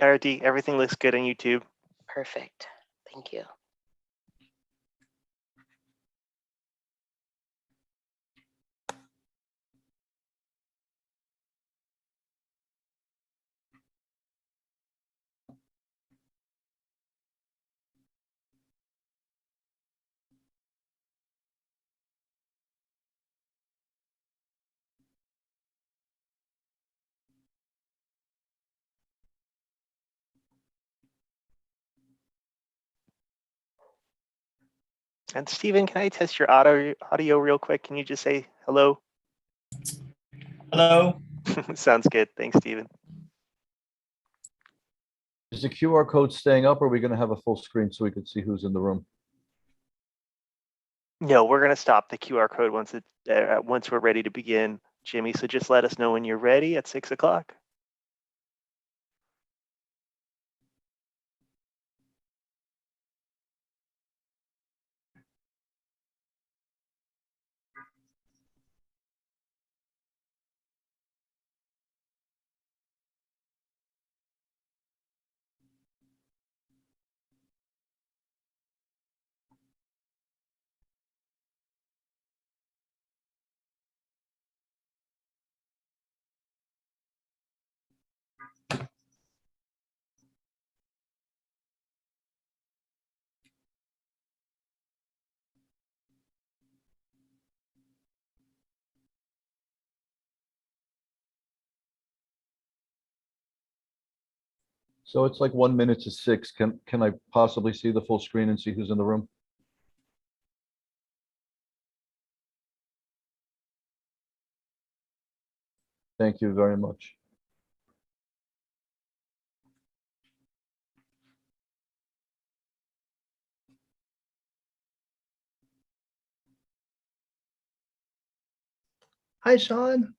Charity, everything looks good on YouTube. Perfect. Thank you. And Stephen, can I test your audio real quick? Can you just say hello? Hello. Sounds good. Thanks, Stephen. Is the QR code staying up, or are we going to have a full screen so we can see who's in the room? No, we're going to stop the QR code once we're ready to begin, Jimmy. So just let us know when you're ready at 6 o'clock. So it's like 1 minute to 6. Can I possibly see the full screen and see who's in the room? Thank you very much. Hi, Sean.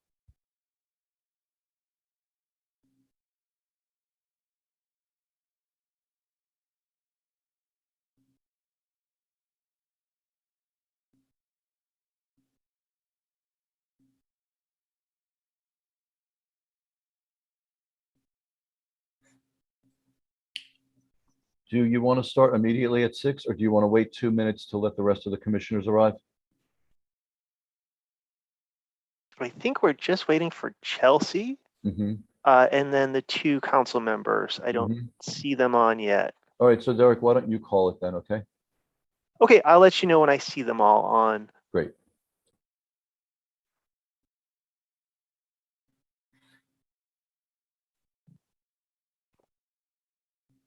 Do you want to start immediately at 6, or do you want to wait 2 minutes to let the rest of the commissioners arrive? I think we're just waiting for Chelsea Mm-hmm. and then the 2 council members. I don't see them on yet. All right, so Derek, why don't you call it then, okay? Okay, I'll let you know when I see them all on. Great.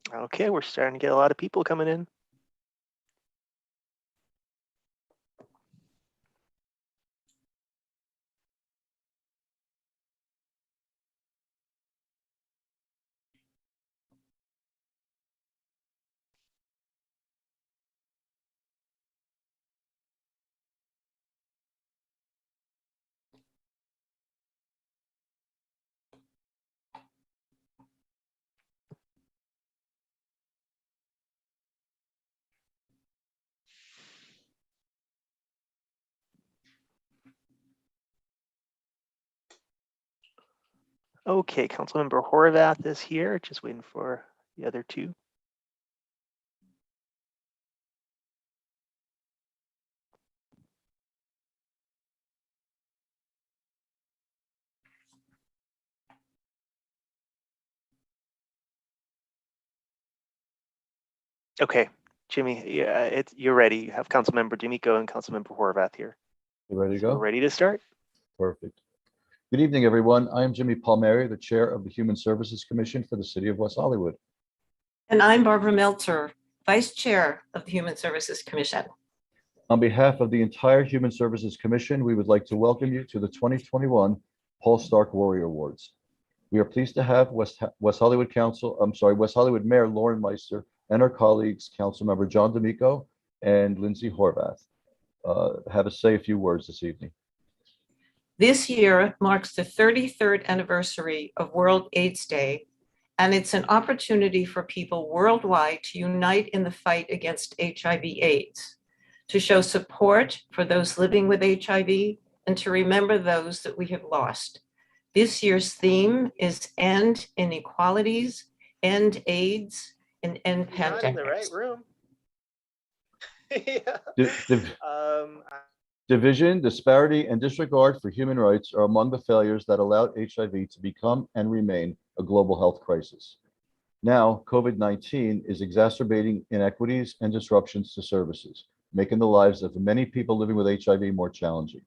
Okay, we're starting to get a lot of people coming in. Okay, Councilmember Horvath is here, just waiting for the other 2. Okay, Jimmy, yeah, you're ready. You have Councilmember D'Amico and Councilmember Horvath here. You ready to So go? we're ready to start? Perfect. Good evening, everyone. I am Jimmy Palmieri, the Chair of the Human Services Commission for the City of West Hollywood. And I'm Barbara Meltzer, Vice Chair of the Human Services Commission. On behalf of the entire Human Services Commission, we would like to welcome you to the 2021 Paul Starke Warrior Awards. We are pleased to have West Hollywood Mayor Lauren Meister and our colleagues, Councilmember John D'Amico and Lindsay Horvath, have us say a few words this evening. This year marks the 33rd anniversary of World AIDS Day, and it's an opportunity for people worldwide to unite in the fight against HIV/AIDS, to show support for those living with HIV, and to remember those that we have lost. This year's theme is End Inequalities, end AIDS and end You're not in the right pandemics. room. Yeah. Division, disparity, and disregard for human rights are among the failures that allowed HIV to become and remain a global health crisis. Now, COVID-19 is exacerbating inequities and disruptions to services, making the lives of many people living with HIV more challenging.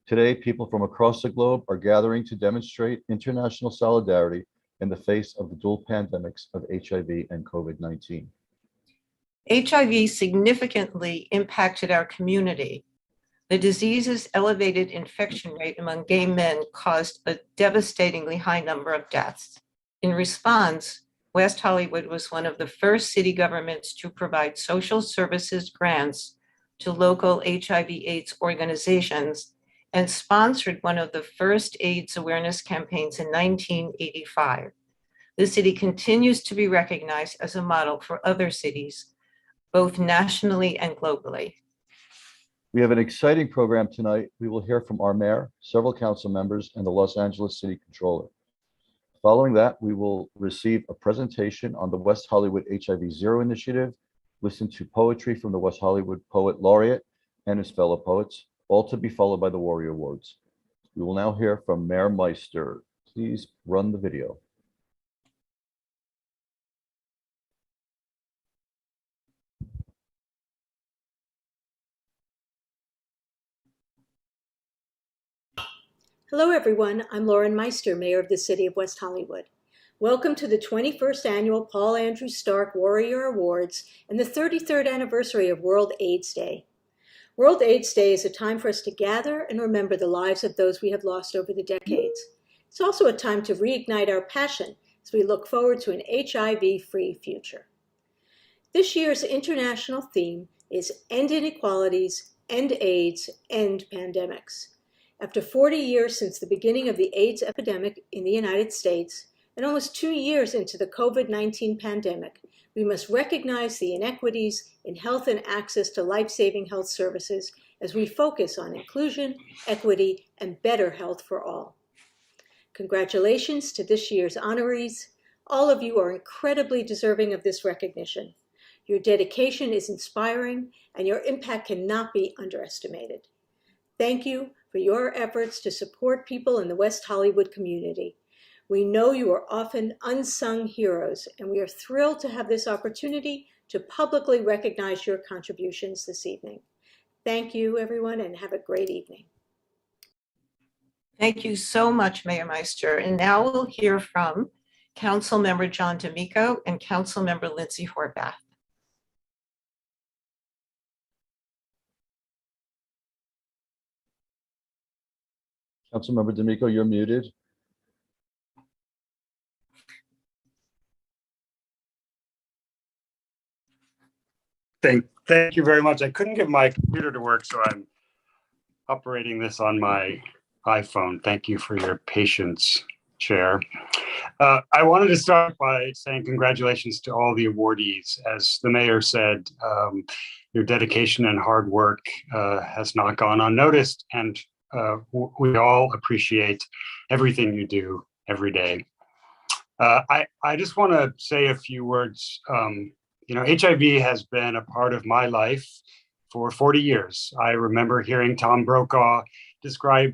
Today, people from across the globe are gathering to demonstrate international solidarity in the face of the dual pandemics of HIV and COVID-19. HIV significantly impacted our community. The disease's elevated infection rate among gay men caused a devastatingly high number of deaths. In response, West Hollywood was one of the first city governments to provide social services grants to local HIV/AIDS organizations and sponsored one of the first AIDS awareness campaigns in 1985. The city continues to be recognized as a model for other cities, both nationally and globally. We have an exciting program tonight. We will hear from our mayor, several council members, and the Los Angeles City Controller. Following that, we will receive a presentation on the West Hollywood HIV Zero Initiative, listen to poetry from the West Hollywood Poet Laureate and his fellow poets, all to be followed by the Warrior Awards. We will now hear from Mayor Meister. Please run the video. Hello, everyone. I'm Lauren Meister, Mayor of the City of West Hollywood. Welcome to the 21st Annual Paul Andrew Starke Warrior Awards and the 33rd anniversary of World AIDS Day. World AIDS Day is a time for us to gather and remember the lives of those we have lost over the decades. It's also a time to reignite our passion as we look forward to an HIV-free future. This year's international theme is End Inequalities, End AIDS, End Pandemics. After 40 years since the beginning of the AIDS epidemic in the United States, and almost 2 years into the COVID-19 pandemic, we must recognize the inequities in health and access to life-saving health services as we focus on inclusion, equity, and better health for all. Congratulations to this year's honorees. All of you are incredibly deserving of this recognition. Your dedication is inspiring, and your impact cannot be underestimated. Thank you for your efforts to support people in the West Hollywood community. We know you are often unsung heroes, and we are thrilled to have this opportunity to publicly recognize your contributions this evening. Thank you, everyone, and have a great evening. Thank you so much, Mayor Meister. And now we'll hear from Councilmember John D'Amico and Councilmember Lindsay Horvath. Councilmember D'Amico, you're muted. Thank you very much. I couldn't get my computer to work, so I'm operating this on my iPhone. Thank you for your patience, Chair. I wanted to start by saying congratulations to all the awardees. As the mayor said, your dedication and hard work has not gone unnoticed, and we all appreciate everything you do every day. I just want to say a few words. HIV has been a part of my life for 40 years. I remember hearing Tom Brokaw describe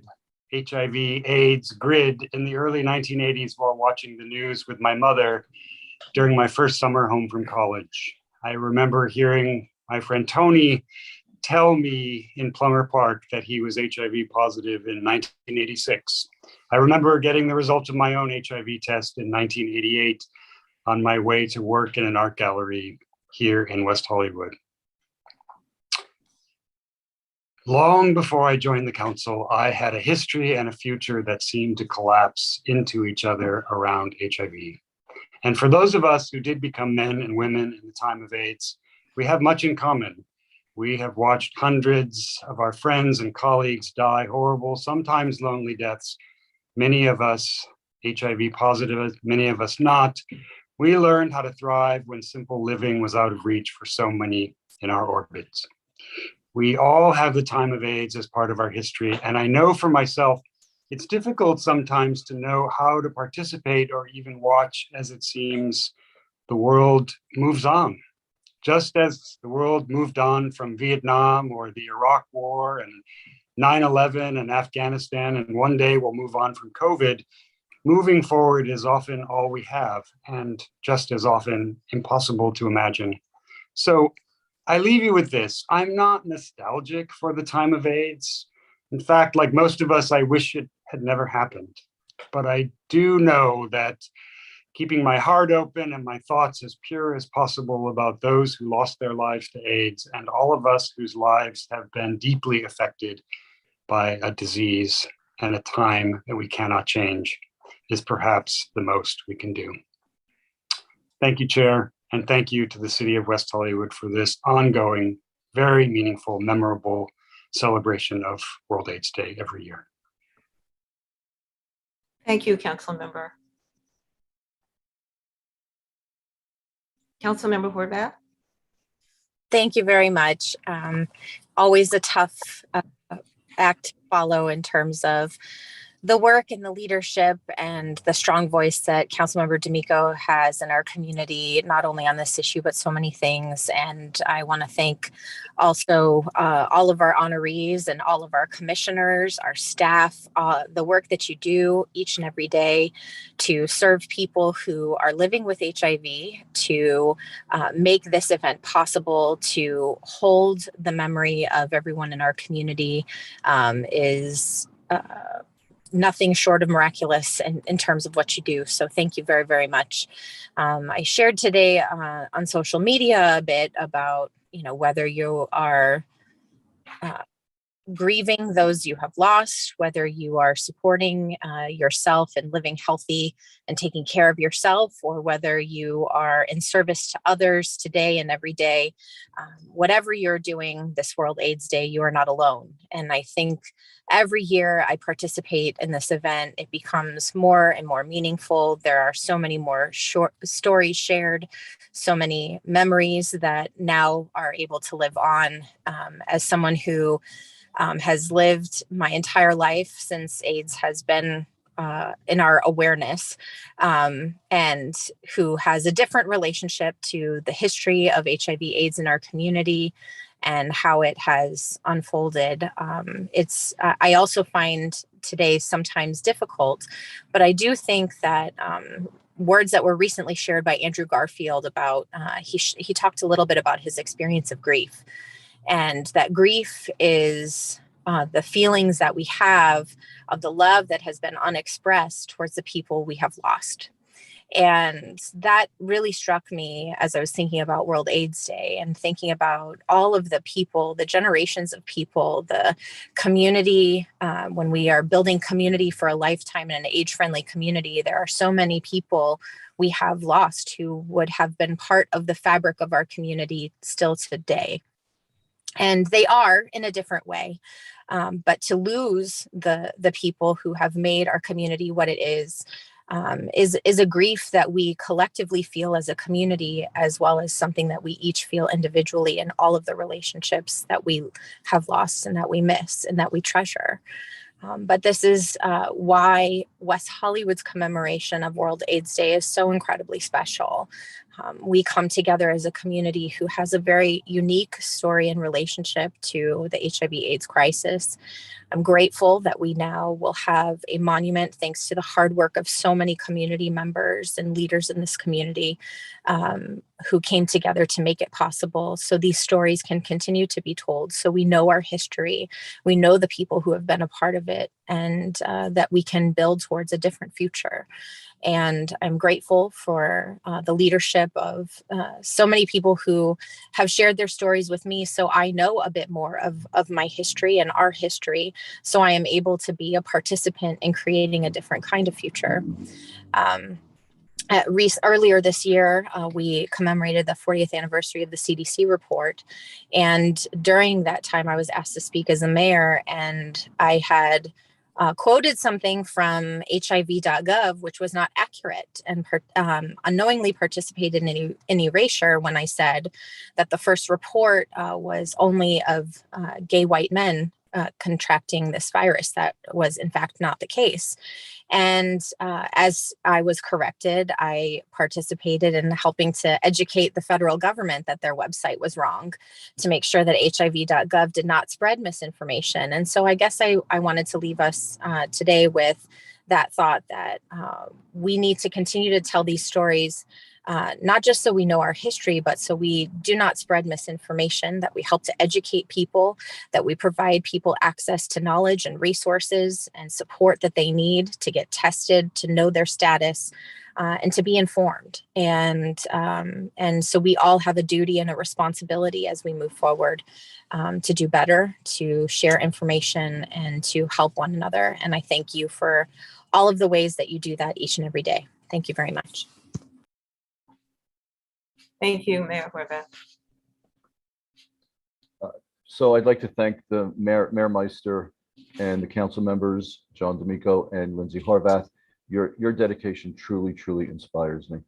HIV/AIDS grid in the early 1980s while watching the news with my mother during my first summer home from college. I remember hearing my friend Tony tell me in Plummer Park that he was HIV positive in 1986. I remember getting the results of my own HIV test in 1988 on my way to work in an art gallery here in West Hollywood. Long before I joined the council, I had a history and a future that seemed to collapse into each other around HIV. And for those of us who did become men and women in the time of AIDS, we have much in common. We have watched hundreds of our friends and colleagues die horrible, sometimes lonely deaths. Many of us HIV positive, many of us not. We learned how to thrive when simple living was out of reach for so many in our orbits. We all have the time of AIDS as part of our history, and I know for myself, it's difficult sometimes to know how to participate or even watch, as it seems the world moves on. Just as the world moved on from Vietnam or the Iraq War and 9/11 and Afghanistan, and one day we'll move on from COVID, moving forward is often all we have, and just as often impossible to imagine. So I leave you with this. I'm not nostalgic for the time of AIDS. In fact, like most of us, I wish it had never happened. But I do know that keeping my heart open and my thoughts as pure as possible about those who lost their lives to AIDS and all of us whose lives have been deeply affected by a disease and a time that we cannot change is perhaps the most we can do. Thank you, Chair, and thank you to the City of West Hollywood for this ongoing, very meaningful, memorable celebration of World AIDS Day every year. Thank you, Council Member. Councilmember Horvath. Thank you very much. Always a tough act to follow in terms of the work and the leadership and the strong voice that Councilmember D'Amico has in our community, not only on this issue, but so many things. And I want to thank also all of our honorees and all of our commissioners, our staff, the work that you do each and every day to serve people who are living with HIV, to make this event possible, to hold the memory of everyone in our community is nothing short of miraculous in terms of what you do. So thank you very, very much. I shared today on social media a bit about, whether you are grieving those you have lost, whether you are supporting yourself and living healthy and taking care of yourself, or whether you are in service to others today and every day. Whatever you're doing this World AIDS Day, you are not alone. And I think every year I participate in this event, it becomes more and more meaningful. There are so many more short stories shared, so many memories that now are able to live on. As someone who has lived my entire life since AIDS has been in our awareness, and who has a different relationship to the history of HIV/AIDS in our community and how it has unfolded. I also find today sometimes difficult, but I do think that words that were recently shared by Andrew Garfield about, he talked a little bit about his experience of grief. And that grief is the feelings that we have of the love that has been unexpressed towards the people we have lost. And that really struck me as I was thinking about World AIDS Day and thinking about all of the people, the generations of people, the community. When we are building community for a lifetime in an age-friendly community, there are so many people we have lost who would have been part of the fabric of our community still today. And they are in a different way. But to lose the people who have made our community what it is a grief that we collectively feel as a community, as well as something that we each feel individually in all of the relationships that we have lost and that we miss and that we treasure. But this is why West Hollywood's commemoration of World AIDS Day is so incredibly special. We come together as a community who has a very unique story and relationship to the HIV/AIDS crisis. I'm grateful that we now will have a monument thanks to the hard work of so many community members and leaders in this community who came together to make it possible so these stories can continue to be told. So we know our history, we know the people who have been a part of it, and that we can build towards a different future. And I'm grateful for the leadership of so many people who have shared their stories with me, so I know a bit more of my history and our history, so I am able to be a participant in creating a different kind of future. Earlier this year, we commemorated the 40th anniversary of the CDC report. And during that time, I was asked to speak as a mayor, and I had quoted something from hiv.gov, which was not accurate, and unknowingly participated in erasure when I said that the first report was only of gay white men contracting this virus. That was in fact not the case. And as I was corrected, I participated in helping to educate the federal government that their website was wrong, to make sure that hiv.gov did not spread misinformation. And so I guess I wanted to leave us today with that thought that we need to continue to tell these stories, not just so we know our history, but so we do not spread misinformation, that we help to educate people, that we provide people access to knowledge and resources and support that they need to get tested, to know their status, and to be informed. And so we all have a duty and a responsibility as we move forward to do better, to share information, and to help one another. And I thank you for all of the ways that you do that each and every day. Thank you very much. Thank you, Mayor Horvath. So I'd like to thank the Mayor Meister and the council members, John D'Amico and Lindsay Horvath. Your dedication truly, truly inspires me.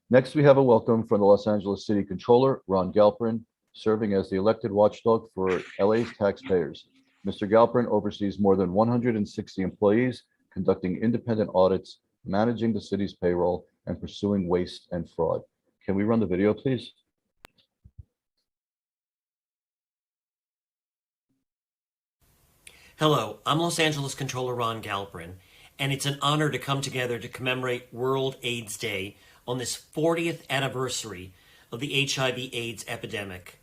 Next, we have a welcome from the Los Angeles City Controller, Ron Galperin, serving as the elected watchdog for LA's taxpayers. Mr. Galperin oversees more than 160 employees, conducting independent audits, managing the city's payroll, and pursuing waste and fraud. Can we run the video, please? Hello, I'm Los Angeles Controller Ron Galperin, and it's an honor to come together to commemorate World AIDS Day on this 40th anniversary of the HIV/AIDS epidemic.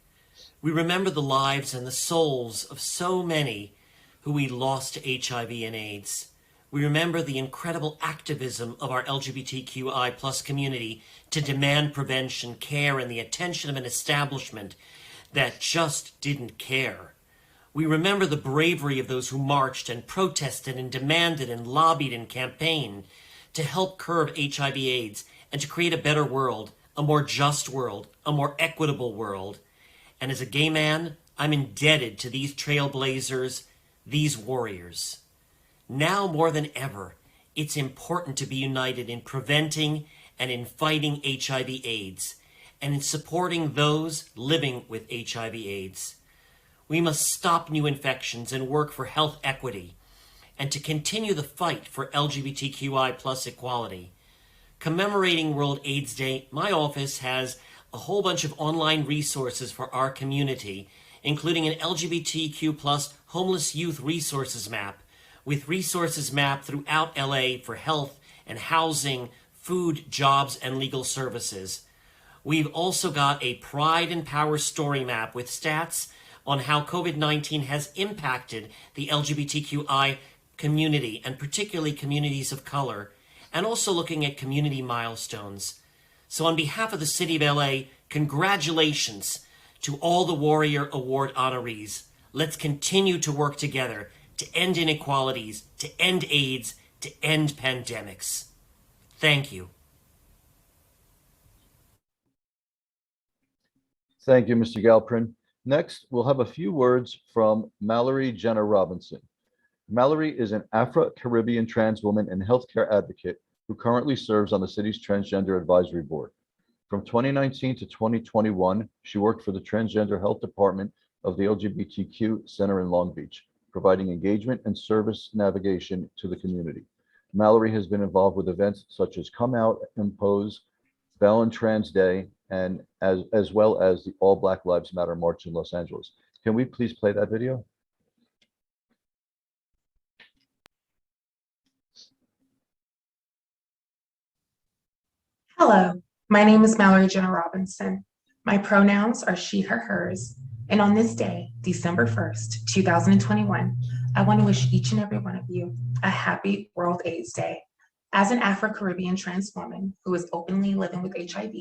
We remember the lives and the souls of so many who we lost to HIV and AIDS. We remember the incredible activism of our LGBTQI+ community to demand prevention, care, and the attention of an establishment that just didn't care. We remember the bravery of those who marched and protested and demanded and lobbied and campaigned to help curb HIV/AIDS and to create a better world, a more just world, a more equitable world. And as a gay man, I'm indebted to these trailblazers, these warriors. Now more than ever, it's important to be united in preventing and in fighting HIV/AIDS and in supporting those living with HIV/AIDS. We must stop new infections and work for health equity and to continue the fight for LGBTQI+ equality. Commemorating World AIDS Day, my office has a whole bunch of online resources for our community, including an LGBTQ+ homeless youth resources map, with resources mapped throughout LA for health and housing, food, jobs, and legal services. We've also got a Pride and Power story map with stats on how COVID-19 has impacted the LGBTQI community, and particularly communities of color, and also looking at community milestones. So on behalf of the City of LA, congratulations to all the Warrior Award honorees. Let's continue to work together to end inequalities, to end AIDS, to end pandemics. Thank you. Thank you, Mr. Galperin. Next, we'll have a few words from Mallory Jenna Robinson. Mallory is an Afro-Caribbean trans woman and healthcare advocate who currently serves on the city's Transgender Advisory Board. From 2019 to 2021, she worked for the Transgender Health Department of the LGBTQ Center in Long Beach, providing engagement and service navigation to the community. Mallory has been involved with events such as Come Out, Impose, Bell and Trans Day, and as well as the All Black Lives Matter March in Los Angeles. Can we please play that video? Hello, my name is Mallory Jenna Robinson. My pronouns are she, her, hers. And on this day, December 1st, 2021, I want to wish each and every one of you a happy World AIDS Day. As an Afro-Caribbean trans woman who is openly living with HIV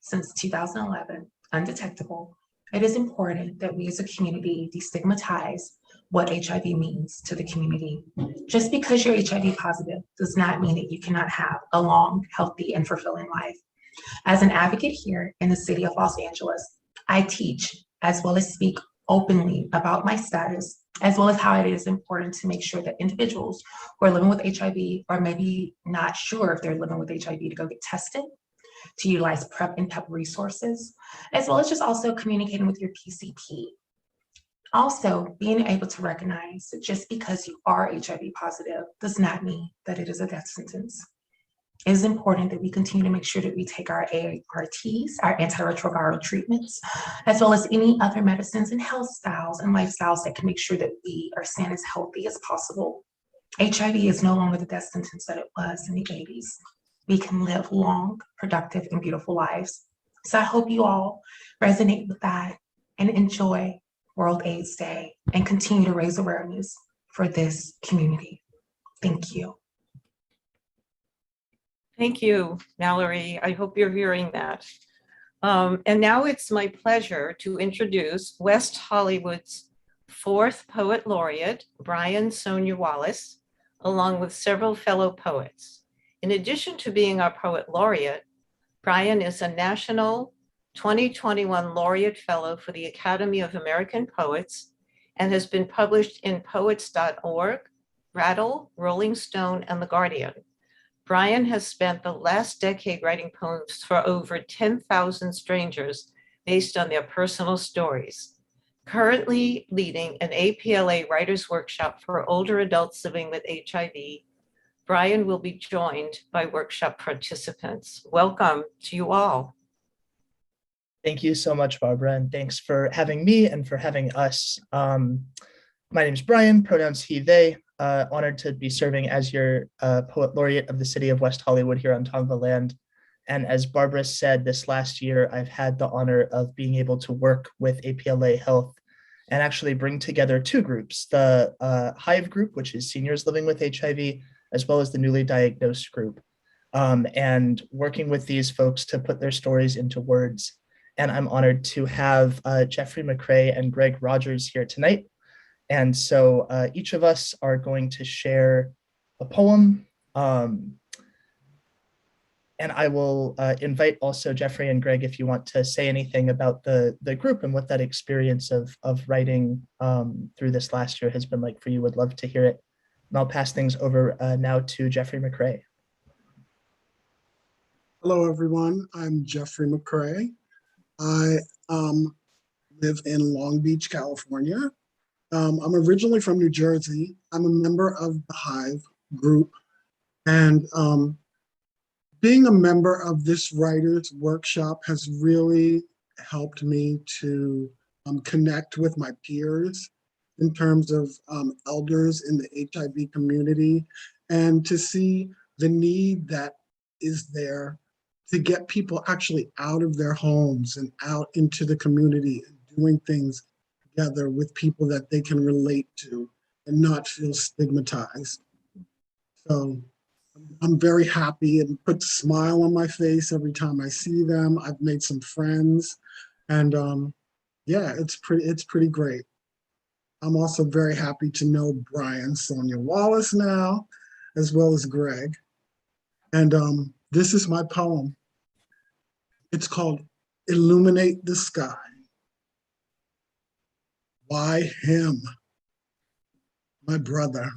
since 2011, undetectable, it is important that we as a community destigmatize what HIV means to the community. Just because you're HIV positive does not mean that you cannot have a long, healthy, and fulfilling life. As an advocate here in the city of Los Angeles, I teach as well as speak openly about my status, as well as how it is important to make sure that individuals who are living with HIV or maybe not sure if they're living with HIV to go get tested, to utilize PrEP and PEP resources, as well as just also communicating with your PCP. Also, being able to recognize that just because you are HIV positive does not mean that it is a death sentence. It is important that we continue to make sure that we take our ARTs, our antiretroviral treatments, as well as any other medicines and health styles and lifestyles that can make sure that we are staying as healthy as possible. HIV is no longer the death sentence that it was in the 80s. We can live long, productive, and beautiful lives. So I hope you all resonate with that and enjoy World AIDS Day and continue to raise awareness for this community. Thank you. Thank you, Mallory. I hope you're hearing that. And now it's my pleasure to introduce West Hollywood's 4th Poet Laureate, Brian Sonja Wallace, along with several fellow poets. In addition to being our Poet Laureate, Brian is a National 2021 Laureate Fellow for the Academy of American Poets and has been published in Poets.org, Rattle, Rolling Stone, and The Guardian. Brian has spent the last decade writing poems for over 10,000 strangers based on their personal stories. Currently leading an APLA writers workshop for older adults living with HIV, Brian will be joined by workshop participants. Welcome to you all. Thank you so much, Barbara, and thanks for having me and for having us. My name is Brian, pronouns he, they. Honored to be serving as your Poet Laureate of the City of West Hollywood here on Tongva land. And as Barbara said, this last year, I've had the honor of being able to work with APLA Health and actually bring together 2 groups, the Hiv group, which is seniors living with HIV, as well as the newly diagnosed group, and working with these folks to put their stories into words. And I'm honored to have Jeffrey Mcrae and Greg Rogers here tonight. And so each of us are going to share a poem. And I will invite also Jeffrey and Greg if you want to say anything about the group and what that experience of writing through this last year has been like for you. Would love to hear it. And I'll pass things over now to Jeffrey Mcrae. Hello, everyone. I'm Jeffrey Mcrae. I live in Long Beach, California. I'm originally from New Jersey. I'm a member of the Hiv group. And being a member of this writers workshop has really helped me to connect with my peers in terms of elders in the HIV community and to see the need that is there to get people actually out of their homes and out into the community and doing things together with people that they can relate to and not feel stigmatized. So I'm very happy and puts a smile on my face every time I see them. I've made some friends and yeah, it's pretty great. I'm also very happy to know Brian Sonja Wallace now, as well as Greg. And this is my poem. It's called Illuminate the Sky. Why him? My brother.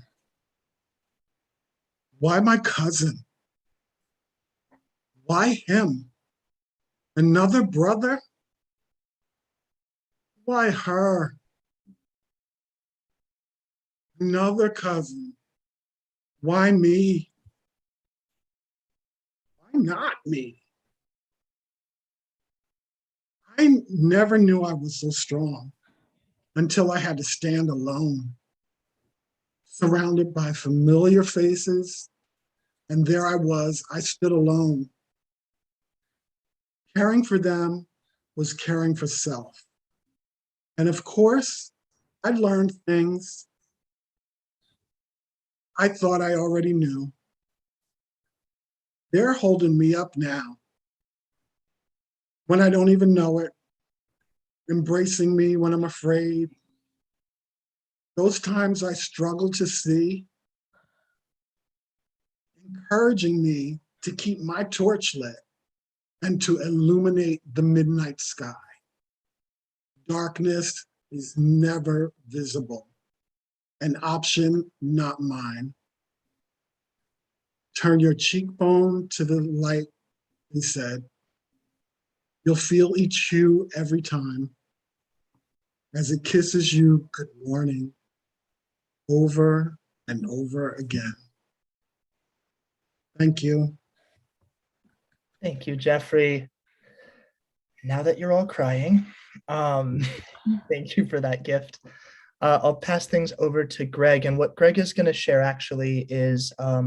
Why my cousin? Why him? Another brother? Why her? Another cousin? Why me? Why not me? I never knew I was so strong until I had to stand alone, surrounded by familiar faces, and there I stood alone. Caring for them was caring for self. And of course, I learned things I thought I already knew. They're holding me up now when I don't even know it, embracing me when I'm afraid. Those times I struggle to see, encouraging me to keep my torch lit and to illuminate the midnight sky. Darkness is never visible, an option not mine. Turn your cheekbone to the light, he said. You'll feel each hue every time. as it kisses you good morning over and over again. Thank you. Thank you, Jeffrey. Now that you're all crying, thank you for that gift. I'll pass things over to Greg, and what Greg is going to share actually is a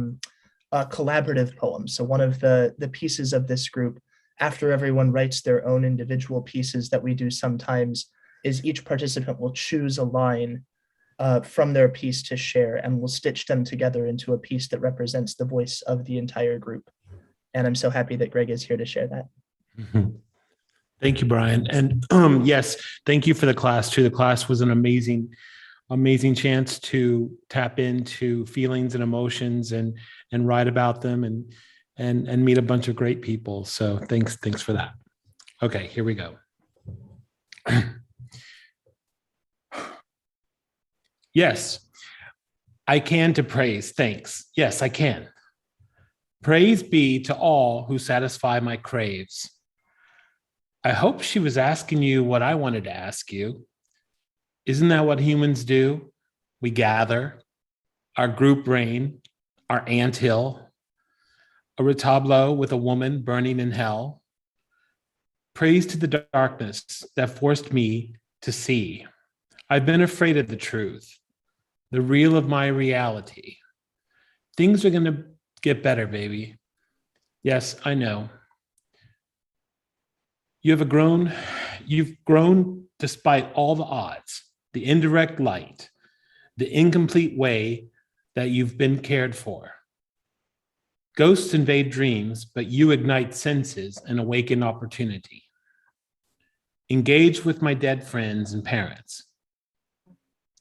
collaborative poem. So one of the pieces of this group, after everyone writes their own individual pieces that we do sometimes, is each participant will choose a line from their piece to share, and we'll stitch them together into a piece that represents the voice of the entire group. And I'm so happy that Greg is here to share that. Thank you, Brian. And yes, thank you for the class too. The class was an amazing chance to tap into feelings and emotions and write about them and meet a bunch of great people. So thanks for that. Okay, here we go. Yes, I can to praise. Thanks. Yes, I can. Praise be to all who satisfy my craves. I hope she was asking you what I wanted to ask you. Isn't that what humans do? We gather, our group brain, our anthill, a retablo with a woman burning in hell. Praise to the darkness that forced me to see. I've been afraid of the truth, the real of my reality. Things are gonna get better, baby. Yes, I know. You've grown despite all the odds, the indirect light, the incomplete way that you've been cared for. Ghosts invade dreams, but you ignite senses and awaken opportunity. Engage with my dead friends and parents.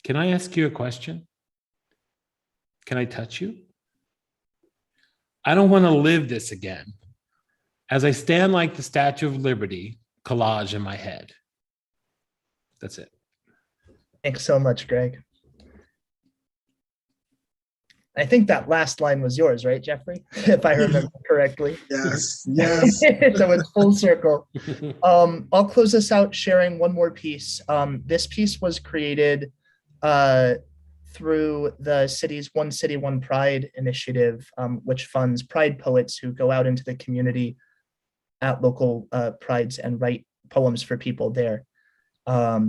Can I ask you a question? Can I touch you? I don't want to live this again. As I stand like the Statue of Liberty, collage in my head. That's it. Thanks so much, Greg. I think that last line was yours, right, Jeffrey? If I remember correctly. Yes, yes. So it's full circle. I'll close this out sharing one more piece. This piece was created through the city's One City, One Pride initiative, which funds pride poets who go out into the community at local prides and write poems for people there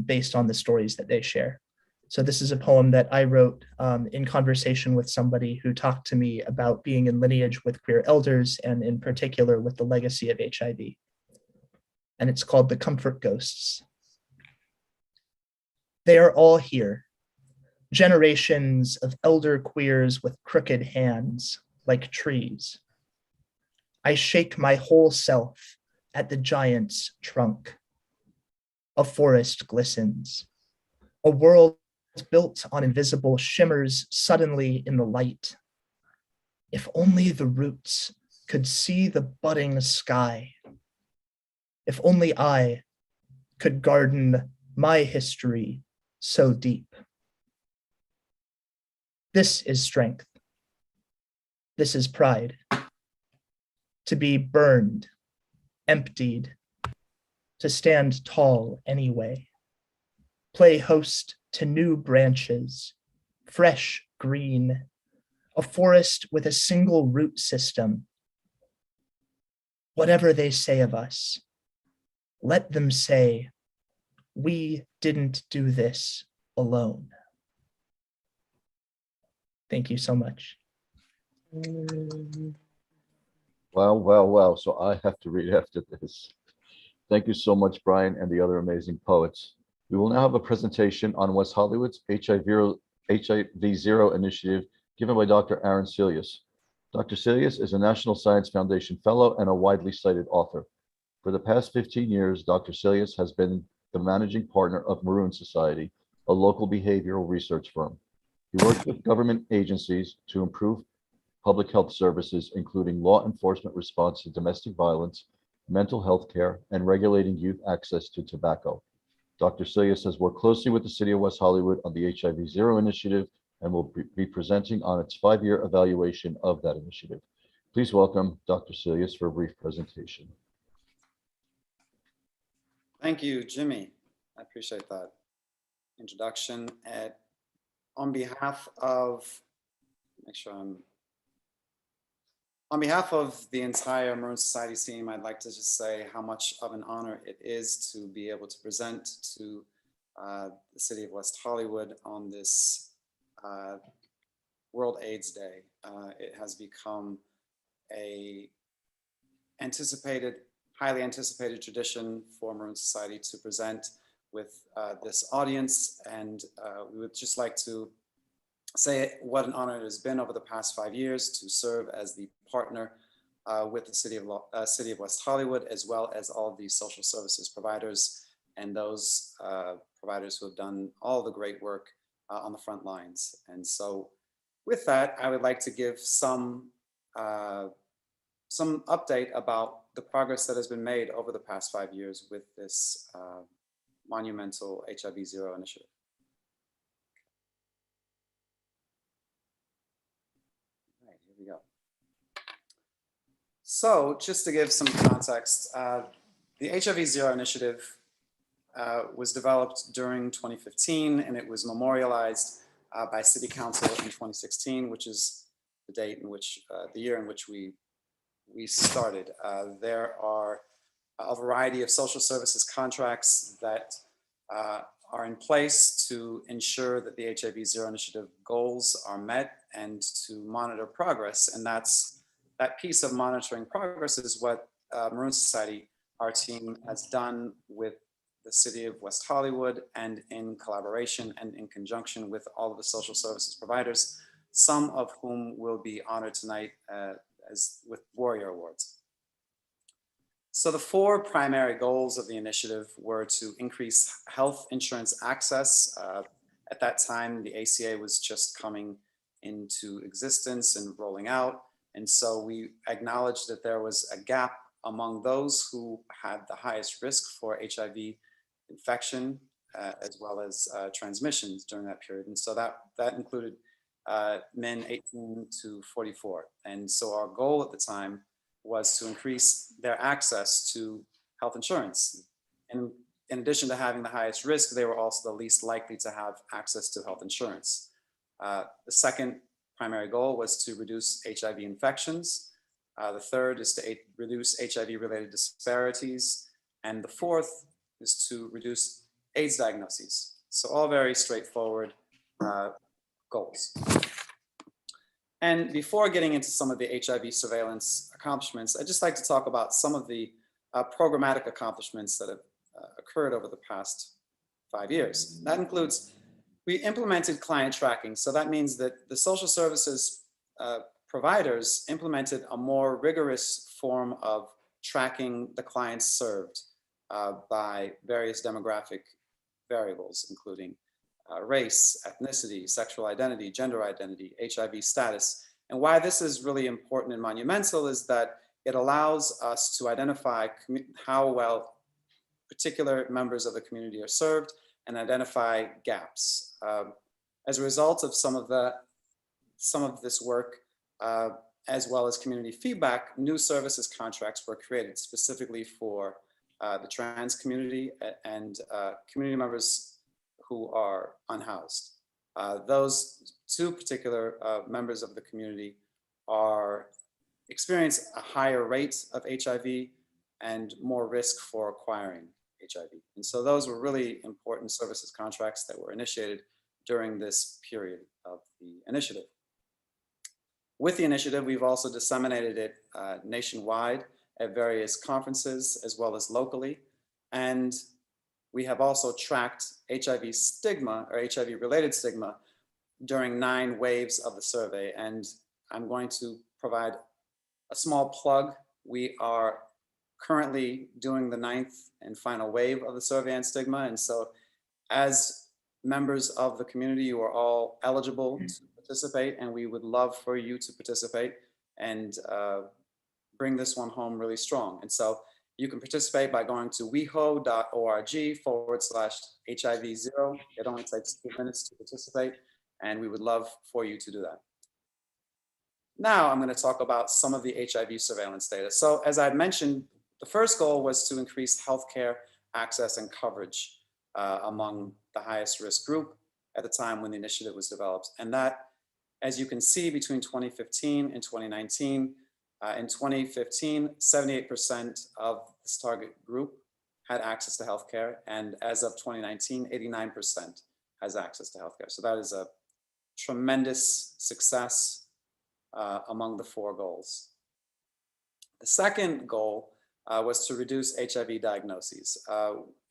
based on the stories that they share. So this is a poem that I wrote in conversation with somebody who talked to me about being in lineage with queer elders and in particular with the legacy of HIV. And it's called The Comfort Ghosts. They are all here, generations of elder queers with crooked hands like trees. I shake my whole self at the giant's trunk. A forest glistens. A world built on invisible shimmers suddenly in the light. If only the roots could see the budding sky. If only I could garden my history so deep. This is strength. This is pride. To be burned, emptied, to stand tall anyway. Play host to new branches, fresh green, a forest with a single root system. Whatever they say of us, let them say, we didn't do this alone. Thank you so much. Wow. So I have to read after this. Thank you so much, Brian, and the other amazing poets. We will now have a presentation on West Hollywood's HIV Zero initiative given by Dr. Aaron Celius. Dr. Celius is a National Science Foundation Fellow and a widely cited author. For the past 15 years, Dr. Celius has been the managing partner of Maroon Society, a local behavioral research firm. He works with government agencies to improve public health services, including law enforcement response to domestic violence, mental health care, and regulating youth access to tobacco. Dr. Celius has worked closely with the City of West Hollywood on the HIV Zero initiative and will be presenting on its 5-year evaluation of that initiative. Please welcome Dr. Celius for a brief presentation. Thank you, Jimmy. I appreciate that. introduction. On behalf of, make sure I'm, on behalf of the entire Maroon Society team, I'd like to just say how much of an honor it is to be able to present to the city of West Hollywood on this World AIDS Day. It has become a highly anticipated tradition for Maroon Society to present with this audience, and we would just like to say what an honor it has been over the past 5 years to serve as the partner with the city of West Hollywood, as well as all the social services providers and those providers who have done all the great work on the front lines. And so with that, I would like to give some update about the progress that has been made over the past 5 years with this monumental HIV Zero initiative. All right, here we go. So just to give some context, the HIV Zero initiative was developed during 2015, and it was memorialized by City Council in 2016, which is the date in which, the year in which we started. There are a variety of social services contracts that are in place to ensure that the HIV Zero initiative goals are met and to monitor progress. And that piece of monitoring progress is what Maroon Society, our team, has done with the city of West Hollywood, and in collaboration and in conjunction with all of the social services providers, some of whom will be honored tonight as with Warrior Awards. So the 4 primary goals of the initiative were to increase health insurance access. At that time, the ACA was just coming into existence and rolling out. And so we acknowledged that there was a gap among those who had the highest risk for HIV infection, as well as transmissions during that period. And so that included men 18 to 44. And so our goal at the time was to increase their access to health insurance. And in addition to having the highest risk, they were also the least likely to have access to health insurance. The second primary goal was to reduce HIV infections. The third is to reduce HIV-related disparities. And the fourth is to reduce AIDS diagnoses. So all very straightforward goals. And before getting into some of the HIV surveillance accomplishments, I'd just like to talk about some of the programmatic accomplishments that have occurred over the past 5 years. That includes, we implemented client tracking. So that means that the social services providers implemented a more rigorous form of tracking the clients served by various demographic variables, including race, ethnicity, sexual identity, gender identity, HIV status. And why this is really important and monumental is that it allows us to identify how well particular members of the community are served and identify gaps. As a result of some of this work, as well as community feedback, new services contracts were created specifically for the trans community and community members who are unhoused. Those 2 particular members of the community experience a higher rate of HIV and more risk for acquiring HIV. And so those were really important services contracts that were initiated during this period of the initiative. With the initiative, we've also disseminated it nationwide at various conferences as well as locally. And we have also tracked HIV stigma or HIV-related stigma during 9 waves of the survey. And I'm going to provide a small plug. We are currently doing the 9th and final wave of the survey on stigma. And so as members of the community, you are all eligible to participate, and we would love for you to participate and bring this one home really strong. And so you can participate by going to weho.org/HIV0. It only takes 2 minutes to participate, and we would love for you to do that. Now I'm going to talk about some of the HIV surveillance data. So as I mentioned, the first goal was to increase healthcare access and coverage among the highest risk group at the time when the initiative was developed. And that, as you can see, between 2015 and 2019, in 2015, 78% of this target group had access to healthcare. And as of 2019, 89% has access to healthcare. So that is a tremendous success among the 4 goals. The second goal was to reduce HIV diagnoses.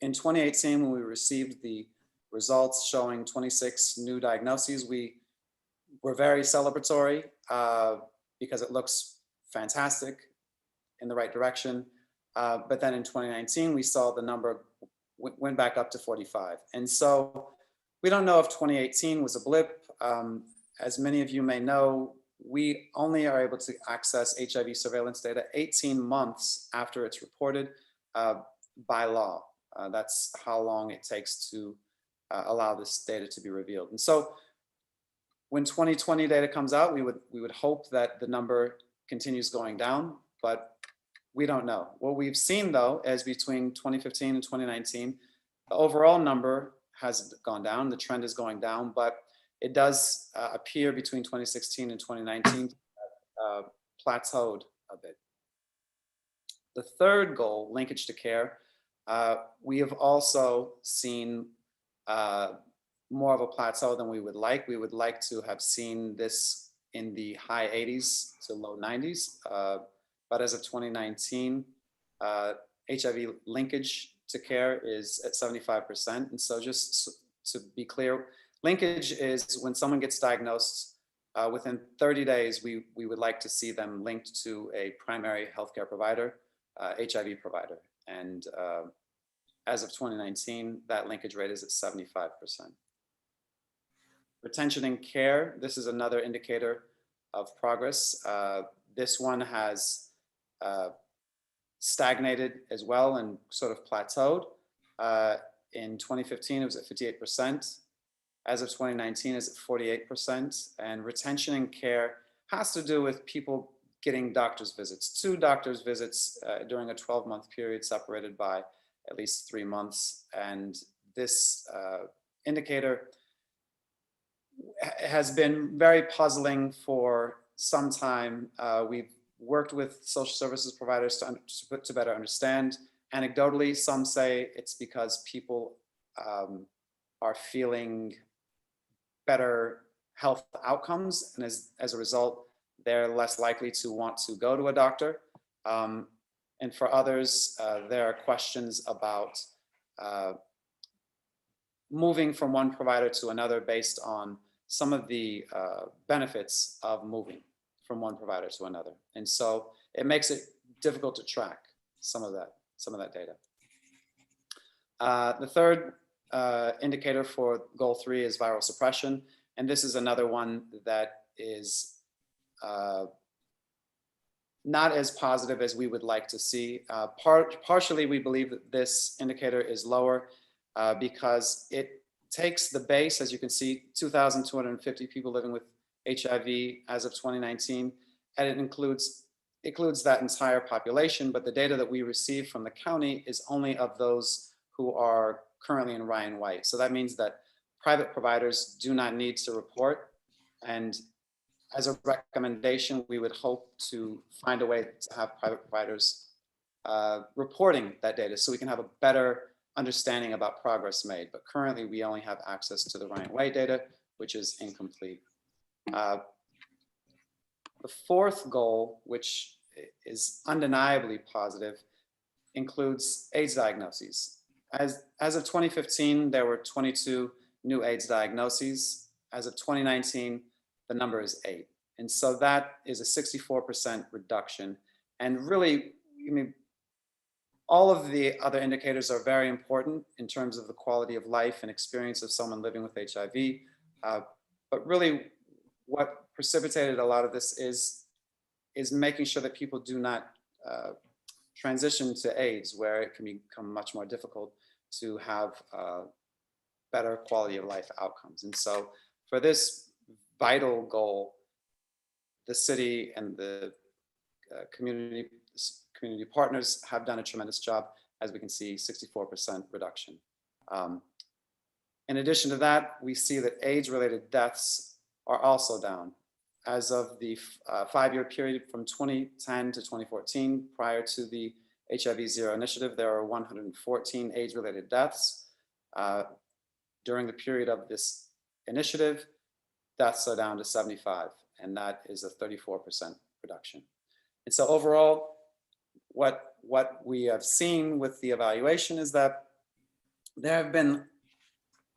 In 2018, when we received the results showing 26 new diagnoses, we were very celebratory because it looks fantastic in the right direction. But then in 2019, we saw the number went back up to 45. And so we don't know if 2018 was a blip. As many of you may know, we only are able to access HIV surveillance data 18 months after it's reported by law. That's how long it takes to allow this data to be revealed. And so when 2020 data comes out, we would hope that the number continues going down, but we don't know. What we've seen though is between 2015 and 2019, the overall number has gone down, the trend is going down, but it does appear between 2016 and 2019 plateaued a bit. The third goal, linkage to care, we have also seen more of a plateau than we would like. We would like to have seen this in the high 80s to low 90s. But as of 2019, HIV linkage to care is at 75%. And so just to be clear, linkage is when someone gets diagnosed, within 30 days, we would like to see them linked to a primary healthcare provider, HIV provider. And as of 2019, that linkage rate is at 75%. Retention in care, this is another indicator of progress. This one has stagnated as well and sort of plateaued. In 2015, it was at 58%. As of 2019, it's at 48%. And retention in care has to do with people getting doctor's visits, 2 doctor's visits during a 12-month period separated by at least 3 months. And this indicator has been very puzzling for some time. We've worked with social services providers to better understand. Anecdotally, some say it's because people are feeling better health outcomes, and as a result, they're less likely to want to go to a doctor. And for others, there are questions about moving from one provider to another based on some of the benefits of moving from one provider to another. And so it makes it difficult to track some of that data. The third indicator for goal 3 is viral suppression. And this is another one that is not as positive as we would like to see. Partially, we believe that this indicator is lower because it takes the base, as you can see, 2,250 people living with HIV as of 2019, and it includes that entire population, but the data that we receive from the county is only of those who are currently in Ryan White. So that means that private providers do not need to report. And as a recommendation, we would hope to find a way to have private providers reporting that data so we can have a better understanding about progress made. But currently, we only have access to the Ryan White data, which is incomplete. The fourth goal, which is undeniably positive, includes AIDS diagnoses. As of 2015, there were 22 new AIDS diagnoses. As of 2019, the number is 8. And so that is a 64% reduction. And really, I mean, all of the other indicators are very important in terms of the quality of life and experience of someone living with HIV. But really, what precipitated a lot of this is making sure that people do not transition to AIDS, where it can become much more difficult to have better quality of life outcomes. And so for this vital goal, the city and the community partners have done a tremendous job. As we can see, 64% reduction. In addition to that, we see that AIDS-related deaths are also down. As of the 5-year period from 2010 to 2014, prior to the HIV Zero Initiative, there are 114 AIDS-related deaths. During the period of this initiative, deaths are down to 75, and that is a 34% reduction. And so overall, what we have seen with the evaluation is that there have been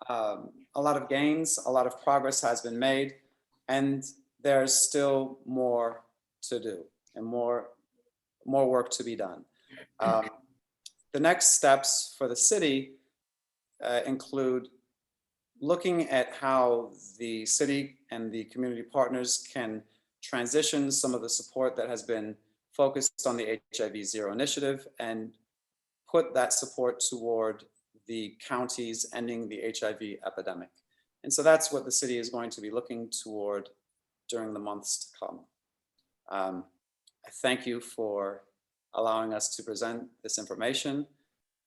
a lot of gains, a lot of progress has been made, and there's still more to do and more work to be done. The next steps for the city include looking at how the city and the community partners can transition some of the support that has been focused on the HIV Zero Initiative and put that support toward the counties ending the HIV epidemic. And so that's what the city is going to be looking toward during the months to come. I thank you for allowing us to present this information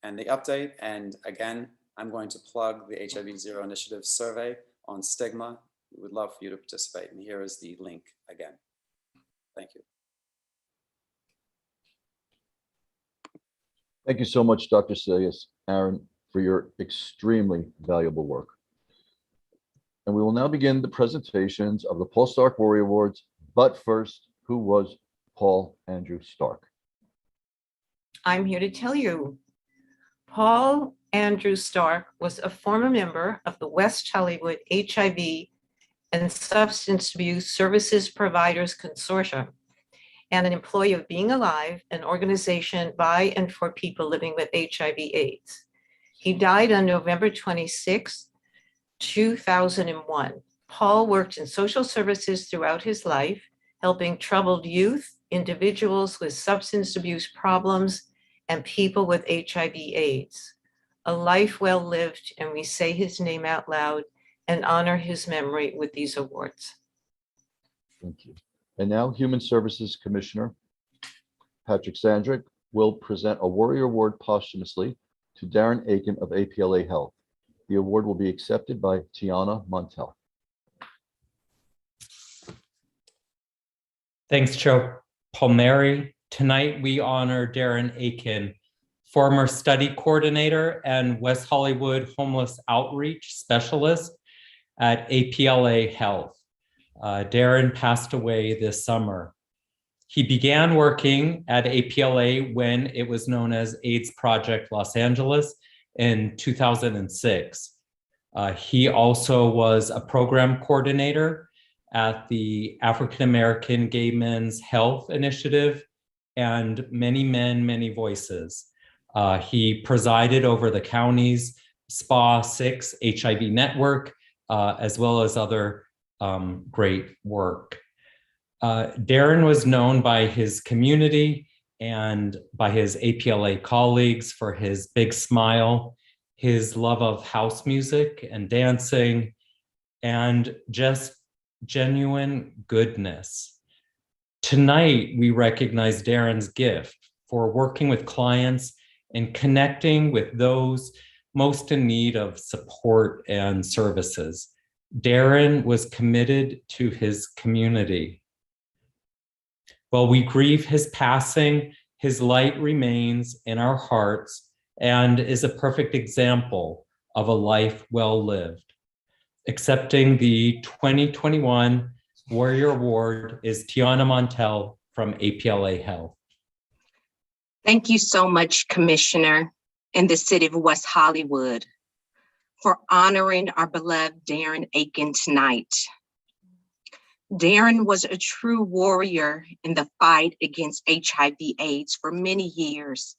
and the update. And again, I'm going to plug the HIV Zero Initiative survey on stigma. We would love for you to participate. And here is the link again. Thank you. Thank you so much, Dr. Sayas, Aaron, for your extremely valuable work. And we will now begin the presentations of the Paul Starke Warrior Awards. But first, who was Paul Andrew Starke? I'm here to tell you. Paul Andrew Starke was a former member of the West Hollywood HIV and Substance Abuse Services Providers Consortium and an employee of Being Alive, an organization by and for people living with HIV/AIDS. He died on November 26, 2001. Paul worked in social services throughout his life, helping troubled youth, individuals with substance abuse problems, and people with HIV/AIDS. A life well lived, and we say his name out loud and honor his memory with these awards. Thank you. And now Human Services Commissioner Patrick Sandrick will present a Warrior Award posthumously to Darren Aiken of APLA Health. The award will be accepted by Triona Maldonado. Thanks, Joe Palmieri. Tonight, we honor Darren Aiken, former study coordinator and West Hollywood homeless outreach specialist at APLA Health. Darren passed away this summer. He began working at APLA when it was known as AIDS Project Los Angeles in 2006. He also was a program coordinator at the African American Gay Men's Health Initiative and Many Men, Many Voices. He presided over the county's SPA 6 HIV network, as well as other great work. Darren was known by his community and by his APLA colleagues for his big smile, his love of house music and dancing, and just genuine goodness. Tonight, we recognize Darren's gift for working with clients and connecting with those most in need of support and services. Darren was committed to his community. While we grieve his passing, his light remains in our hearts and is a perfect example of a life well lived. Accepting the 2021 Warrior Award is Triana Maldonado from APLA Health. Thank you so much, Commissioner, in the city of West Hollywood, for honoring our beloved Darren Aiken tonight. Darren was a true warrior in the fight against HIV/AIDS for many years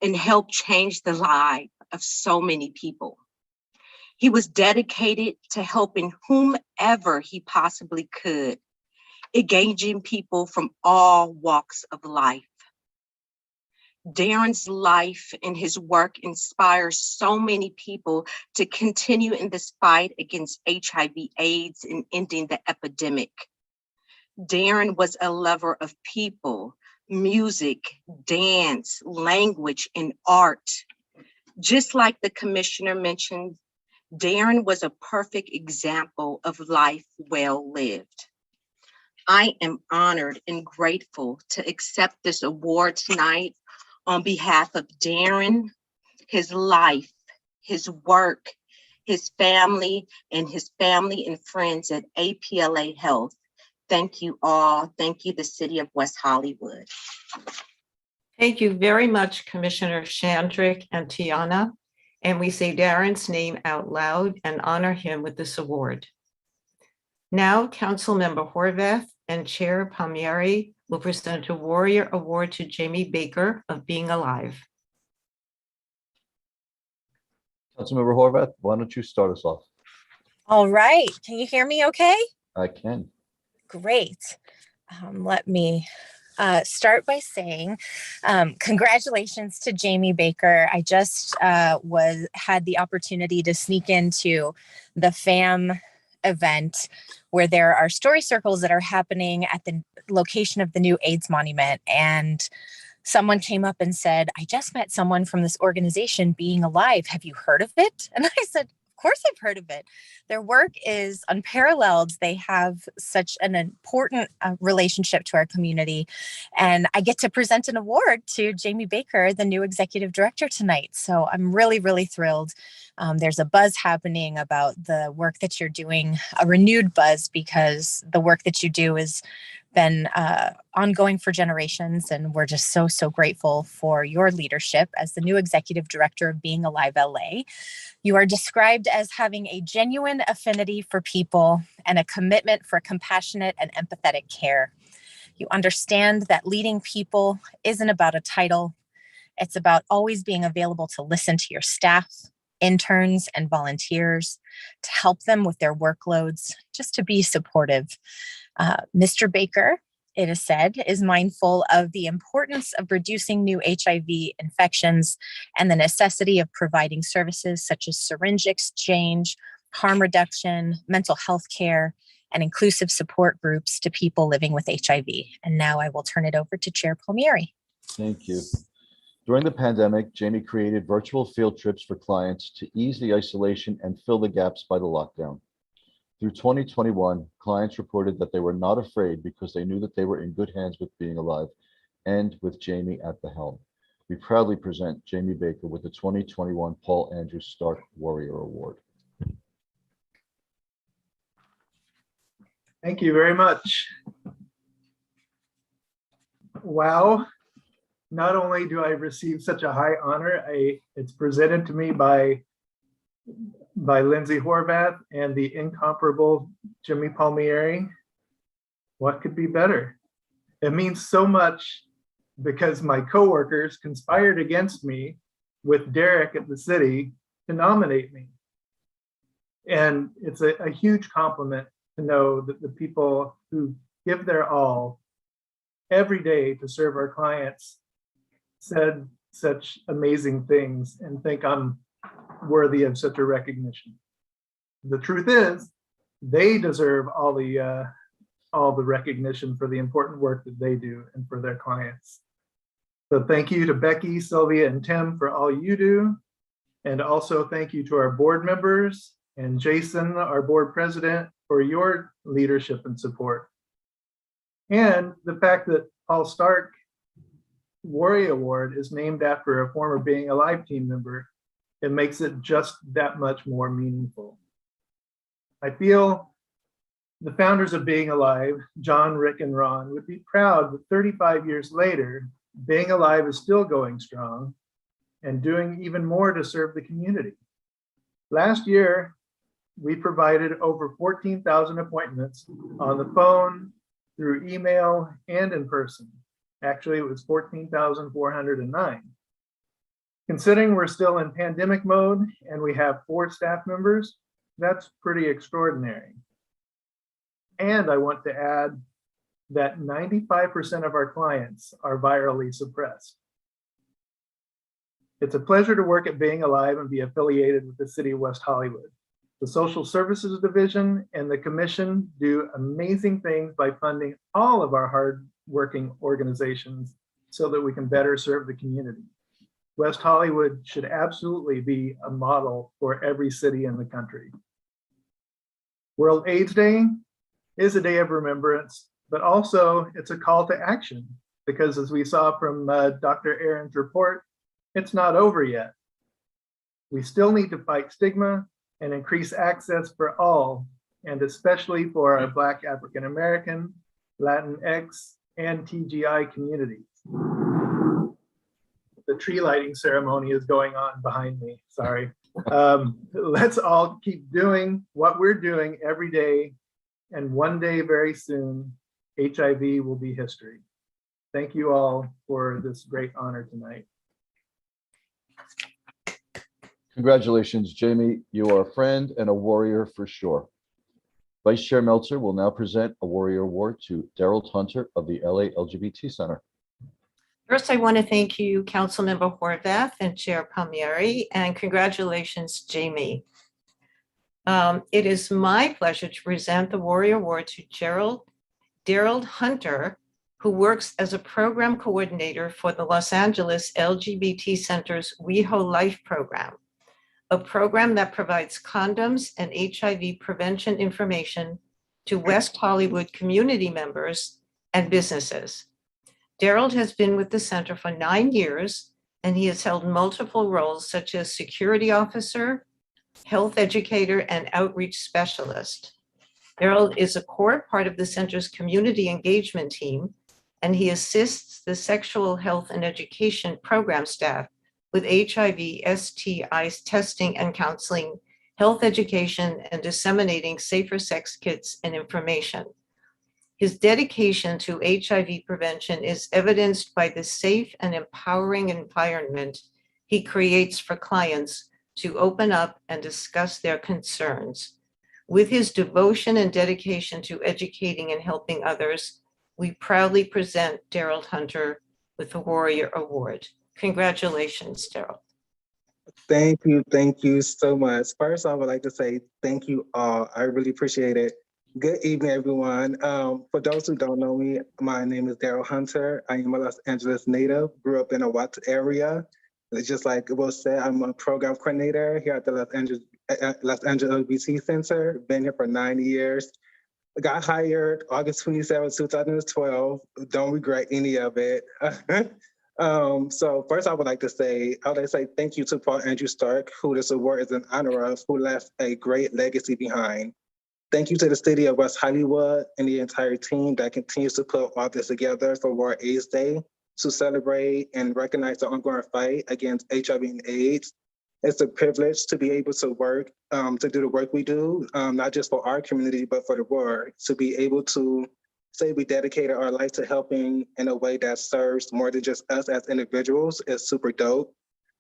and helped change the life of so many people. He was dedicated to helping whomever he possibly could, engaging people from all walks of life. Darren's life and his work inspires so many people to continue in this fight against HIV/AIDS and ending the epidemic. Darren was a lover of people, music, dance, language, and art. Just like the commissioner mentioned, Darren was a perfect example of life well lived. I am honored and grateful to accept this award tonight on behalf of Darren, his life, his work, his family, and friends at APLA Health. Thank you all. Thank you, the City of West Hollywood. Thank you very much, Commissioner Shandrick and Tiana. And we say Darren's name out loud and honor him with this award. Now, Councilmember Horvath and Chair Palmieri will present a Warrior Award to Jamie Baker of Being Alive. Councilmember Horvath, why don't you start us off? All right. Can you hear me okay? I can. Great. Let me start by saying congratulations to Jamie Baker. I just had the opportunity to sneak into the FAM event where there are story circles that are happening at the location of the new AIDS monument. And someone came up and said, I just met someone from this organization, Being Alive. Have you heard of it? And I said, of course I've heard of it. Their work is unparalleled. They have such an important relationship to our community. And I get to present an award to Jamie Baker, the new executive director, tonight. So I'm really, really thrilled. There's a buzz happening about the work that you're doing, a renewed buzz, because the work that you do is been ongoing for generations, and we're just so grateful for your leadership as the new executive director of Being Alive LA. You are described as having a genuine affinity for people and a commitment for compassionate and empathetic care. You understand that leading people isn't about a title. It's about always being available to listen to your staff, interns, and volunteers, to help them with their workloads, just to be supportive. Mr. Baker, it is said, is mindful of the importance of reducing new HIV infections and the necessity of providing services such as syringe exchange, harm reduction, mental health care, and inclusive support groups to people living with HIV. And now I will turn it over to Chair Palmieri. Thank you. During the pandemic, Jamie created virtual field trips for clients to ease the isolation and fill the gaps by the lockdown. Through 2021, clients reported that they were not afraid because they knew that they were in good hands with Being Alive and with Jamie at the helm. We proudly present Jamie Baker with the 2021 Paul Andrew Starke Warrior Award. Thank you very much. Wow. Not only do I receive such a high honor, it's presented to me by Lindsay Horvath and the incomparable Jimmy Palmieri. What could be better? It means so much because my coworkers conspired against me with Derek at the city to nominate me. And it's a huge compliment to know that the people who give their all every day to serve our clients said such amazing things and think I'm worthy of such a recognition. The truth is, they deserve all the recognition for the important work that they do and for their clients. So thank you to Becky, Sylvia, and Tim for all you do. And also thank you to our board members and Jason, our board president, for your leadership and support. And the fact that Paul Starke Warrior Award is named after a former Being Alive team member, it makes it just that much more meaningful. I feel the founders of Being Alive, John, Rick, and Ron, would be proud that 35 years later, Being Alive is still going strong and doing even more to serve the community. Last year, we provided over 14,000 appointments on the phone, through email, and in person. Actually, it was 14,409. Considering we're still in pandemic mode and we have 4 staff members, that's pretty extraordinary. And I want to add that 95% of our clients are virally suppressed. It's a pleasure to work at Being Alive and be affiliated with the City of West Hollywood. The Social Services Division and the Commission do amazing things by funding all of our hard-working organizations so that we can better serve the community. West Hollywood should absolutely be a model for every city in the country. World AIDS Day is a day of remembrance, but also it's a call to action, because as we saw from Dr. Aaron's report, it's not over yet. We still need to fight stigma and increase access for all, and especially for our Black African American, Latinx, and TGI communities. The tree lighting ceremony is going on behind me, sorry. Let's all keep doing what we're doing every day, and one day very soon, HIV will be history. Thank you all for this great honor tonight. Congratulations, Jamie. You are a friend and a warrior for sure. Vice Chair Meltzer will now present a Warrior Award to Daryl Hunter of the LA LGBT Center. First, I want to thank you, Councilmember Horvath and Chair Palmieri, and congratulations, Jamie. It is my pleasure to present the Warrior Award to Daryl Hunter, who works as a program coordinator for the Los Angeles LGBT Center's WehoLife program, a program that provides condoms and HIV prevention information to West Hollywood community members and businesses. Daryl has been with the center for 9 years, and he has held multiple roles such as security officer, health educator, and outreach specialist. Daryl is a core part of the center's community engagement team, and he assists the sexual health and education program staff with HIV, STIs testing and counseling, health education, and disseminating safer sex kits and information. His dedication to HIV prevention is evidenced by the safe and empowering environment he creates for clients to open up and discuss their concerns. With his devotion and dedication to educating and helping others, we proudly present Daryl Hunter with the Warrior Award. Congratulations, Daryl. Thank you so much. First, I would like to say thank you all. I really appreciate it. Good evening, everyone. For those who don't know me, my name is Daryl Hunter. I am a Los Angeles native, grew up in the Watts area. Just like it was said, I'm a program coordinator here at the Los Angeles LGBT Center. Been here for 9 years. Got hired August 27, 2012. Don't regret any of it. So first I would like to say thank you to Paul Andrew Starke, who this award is in honor of, who left a great legacy behind. Thank you to the city of West Hollywood and the entire team that continues to put all this together for World AIDS Day to celebrate and recognize the ongoing fight against HIV and AIDS. It's a privilege to be able to work, to do the work we do, not just for our community, but for the world, to be able to say we dedicated our life to helping in a way that serves more than just us as individuals is super dope.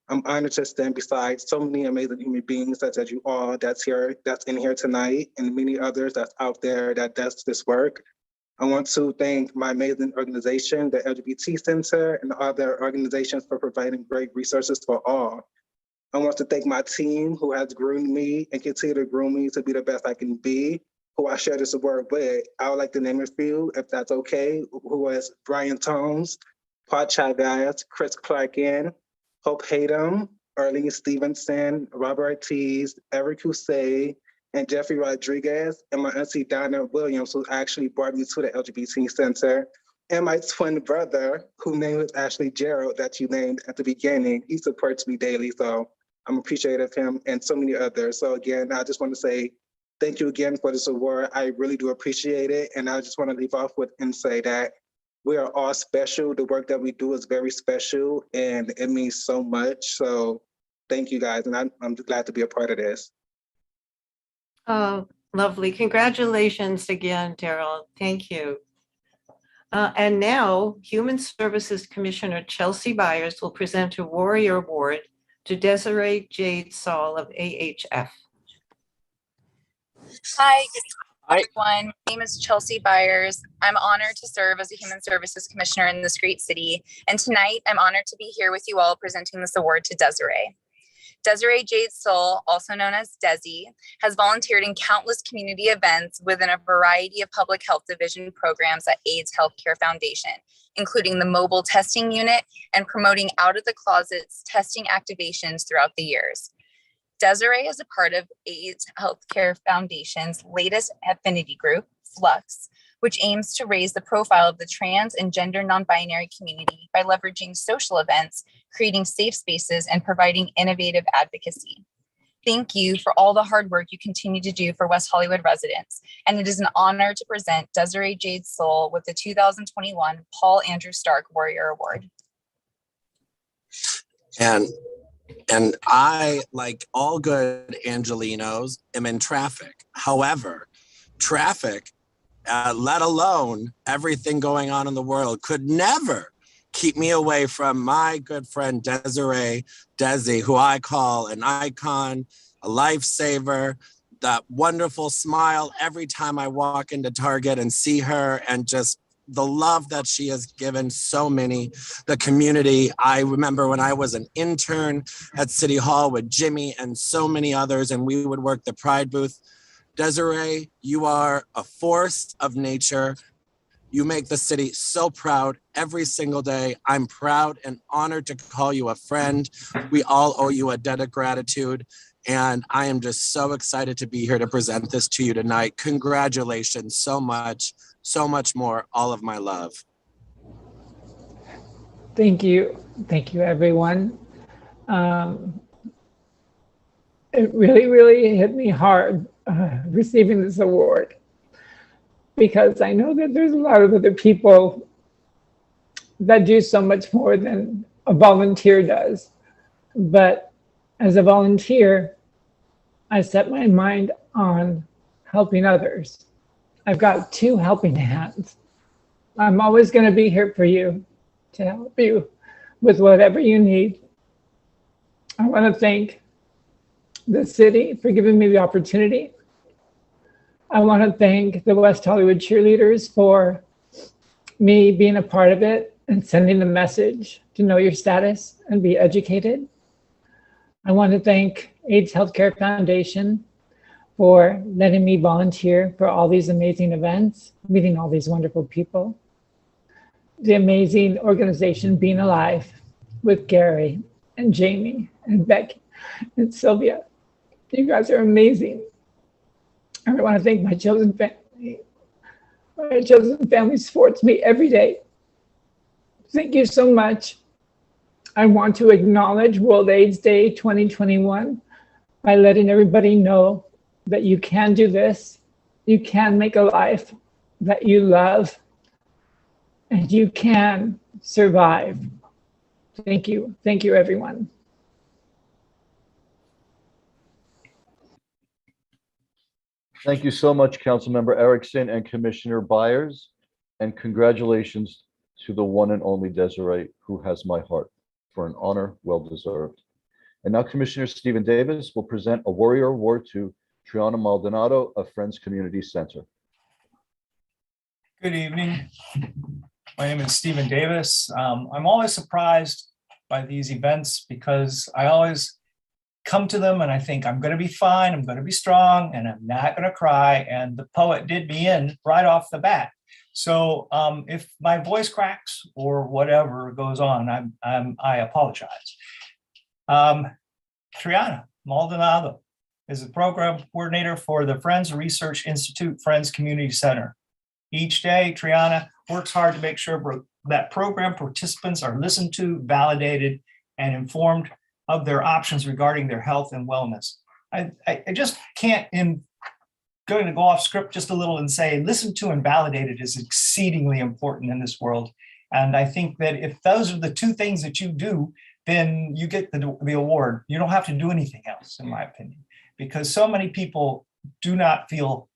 I'm honored to stand beside so many amazing human beings such as you all that's in here tonight, and many others that's out there that does this work. I want to thank my amazing organization, the LGBT Center, and other organizations for providing great resources for all. I want to thank my team who has groomed me and continue to groom me to be the best I can be, who I share this award with. I would like to name a few, if that's okay, who is Brian Tones, Paul Chavez, Chris Clarkin, Hope Hatem, Arlene Stevenson, Robert Ortiz, Eric Hussein, and Jeffrey Rodriguez, and my auntie Donna Williams, who actually brought me to the LGBT Center, and my twin brother, whose name is actually Gerald, that you named at the beginning. He supports me daily, so I'm appreciative of him and so many others. So again, I just want to say thank you again for this award. I really do appreciate it. And I just want to leave off with and say that we are all special. The work that we do is very special and it means so much. So thank you guys. And I'm glad to be a part of this. Oh, lovely. Congratulations again, Daryl. Thank you. And now Human Services Commissioner Chelsea Byers will present a Warrior Award to Desiree Jade Saul of AHF. Hi, everyone. My name is Chelsea Byers. I'm honored to serve as a Human Services Commissioner in this great city. And tonight, I'm honored to be here with you all presenting this award to Desiree. Desiree Jade Soul, also known as Desi, has volunteered in countless community events within a variety of public health division programs at AIDS Healthcare Foundation, including the mobile testing unit and promoting out of the closets testing activations throughout the years. Desiree is a part of AIDS Healthcare Foundation's latest affinity group, Flux, which aims to raise the profile of the trans and gender non-binary community by leveraging social events, creating safe spaces, and providing innovative advocacy. Thank you for all the hard work you continue to do for West Hollywood residents, and it is an honor to present Desiree Jade Soul with the 2021 Paul Andrew Starke Warrior Award. And I, like all good Angelinos, am in traffic. However, traffic, let alone everything going on in the world, could never keep me away from my good friend Desiree, Desi, who I call an icon, a lifesaver, that wonderful smile every time I walk into Target and see her, and just the love that she has given so many, the community. I remember when I was an intern at City Hall with Jimmy and so many others, and we would work the Pride booth. Desiree, you are a force of nature. You make the city so proud every single day. I'm proud and honored to call you a friend. We all owe you a debt of gratitude. And I am just so excited to be here to present this to you tonight. Congratulations so much more. All of my love. Thank you. Thank you, everyone. It really hit me hard receiving this award, because I know that there's a lot of other people that do so much more than a volunteer does. But as a volunteer, I set my mind on helping others. I've got two helping hands. I'm always going to be here for you, to help you with whatever you need. I want to thank the city for giving me the opportunity. I want to thank the West Hollywood cheerleaders for me being a part of it and sending the message to know your status and be educated. I want to thank AIDS Healthcare Foundation for letting me volunteer for all these amazing events, meeting all these wonderful people. The amazing organization Being Alive with Gary and Jamie and Becky and Sylvia. You guys are amazing. I want to thank my chosen family. My chosen family supports me every day. Thank you so much. I want to acknowledge World AIDS Day 2021 by letting everybody know that you can do this. You can make a life that you love, and you can survive. Thank you. Thank you, everyone. Thank you so much, Councilmember Erickson and Commissioner Byers, and congratulations to the one and only Desiree, who has my heart, for an honor well deserved. And now Commissioner Stephen Davis will present a Warrior Award to Triona Maldonado of Friends Community Center. Good evening. My name is Stephen Davis. I'm always surprised by these events because I always come to them and I think I'm going to be fine, I'm going to be strong, and I'm not going to cry. And the poet did me in right off the bat. So if my voice cracks or whatever goes on, I apologize. Triana Maldonado is the program coordinator for the Friends Research Institute Friends Community Center. Each day, Triana works hard to make sure that program participants are listened to, validated, and informed of their options regarding their health and wellness. I just can't, going to go off script just a little and say, listen to and validated is exceedingly important in this world. And I think that if those are the two things that you do, then you get the award. You don't have to do anything else, in my opinion, because so many people do not feel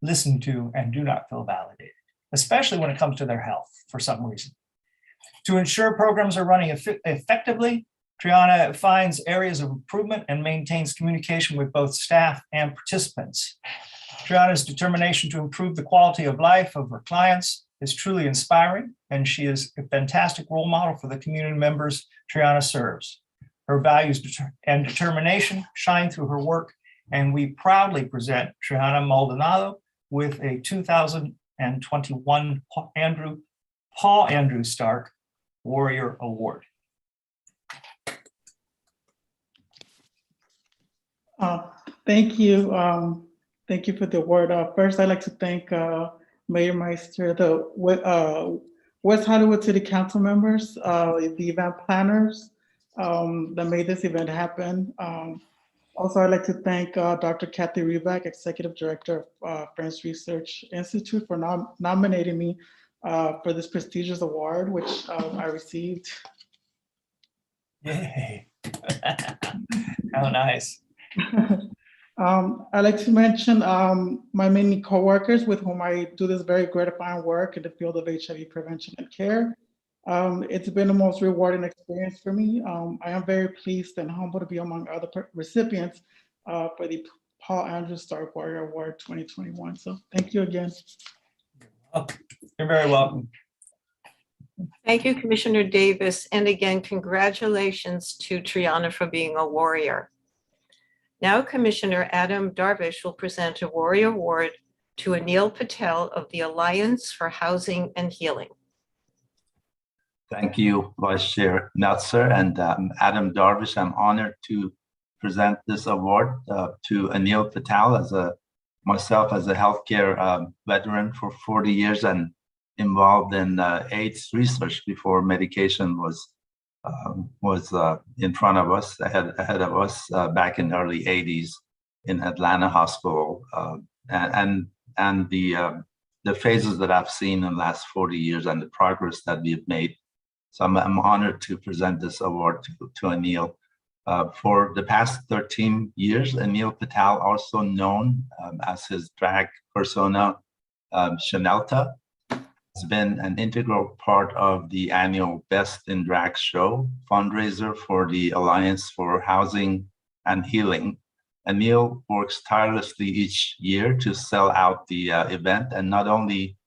listened to and do not feel validated, especially when it comes to their health for some reason. To ensure programs are running effectively, Triana finds areas of improvement and maintains communication with both staff and participants. Triana's determination to improve the quality of life of her clients is truly inspiring, and she is a fantastic role model for the community members Triana serves. Her values and determination shine through her work, and we proudly present Triana Maldonado with a 2021 Paul Andrew Starke Warrior Award. Thank you. Thank you for the award. First, I'd like to thank Mayor Meister, the West Hollywood City Council members, the event planners that made this event happen. Also, I'd like to thank Dr. Kathy Reback, Executive Director of Friends Research Institute, for nominating me for this prestigious award, which I received. Yay. How nice. I'd like to mention my many coworkers with whom I do this very gratifying work in the field of HIV prevention and care. It's been the most rewarding experience for me. I am very pleased and humbled to be among other recipients for the Paul Andrew Starke Warrior Award 2021. So thank you again. You're very welcome. Thank you, Commissioner Davis. And again, congratulations to Triana for being a warrior. Now, Commissioner Adam Darvish will present a Warrior Award to Emil Patel of the Alliance for Housing and Healing. Thank you, Vice Chair Meltzer, and Adam Darvish. I'm honored to present this award to Anil Patel myself as a healthcare veteran for 40 years and involved in AIDS research before medication was in front of us, ahead of us back in the early 80s in Atlanta Hospital, and the phases that I've seen in the last 40 years and the progress that we've made. So I'm honored to present this award to Anil. For the past 13 years, Emil Patel, also known as his drag persona, Chanelta, has been an integral part of the annual Best in Drag show fundraiser for the Alliance for Housing and Healing. Anil works tirelessly each year to sell out the event, and not only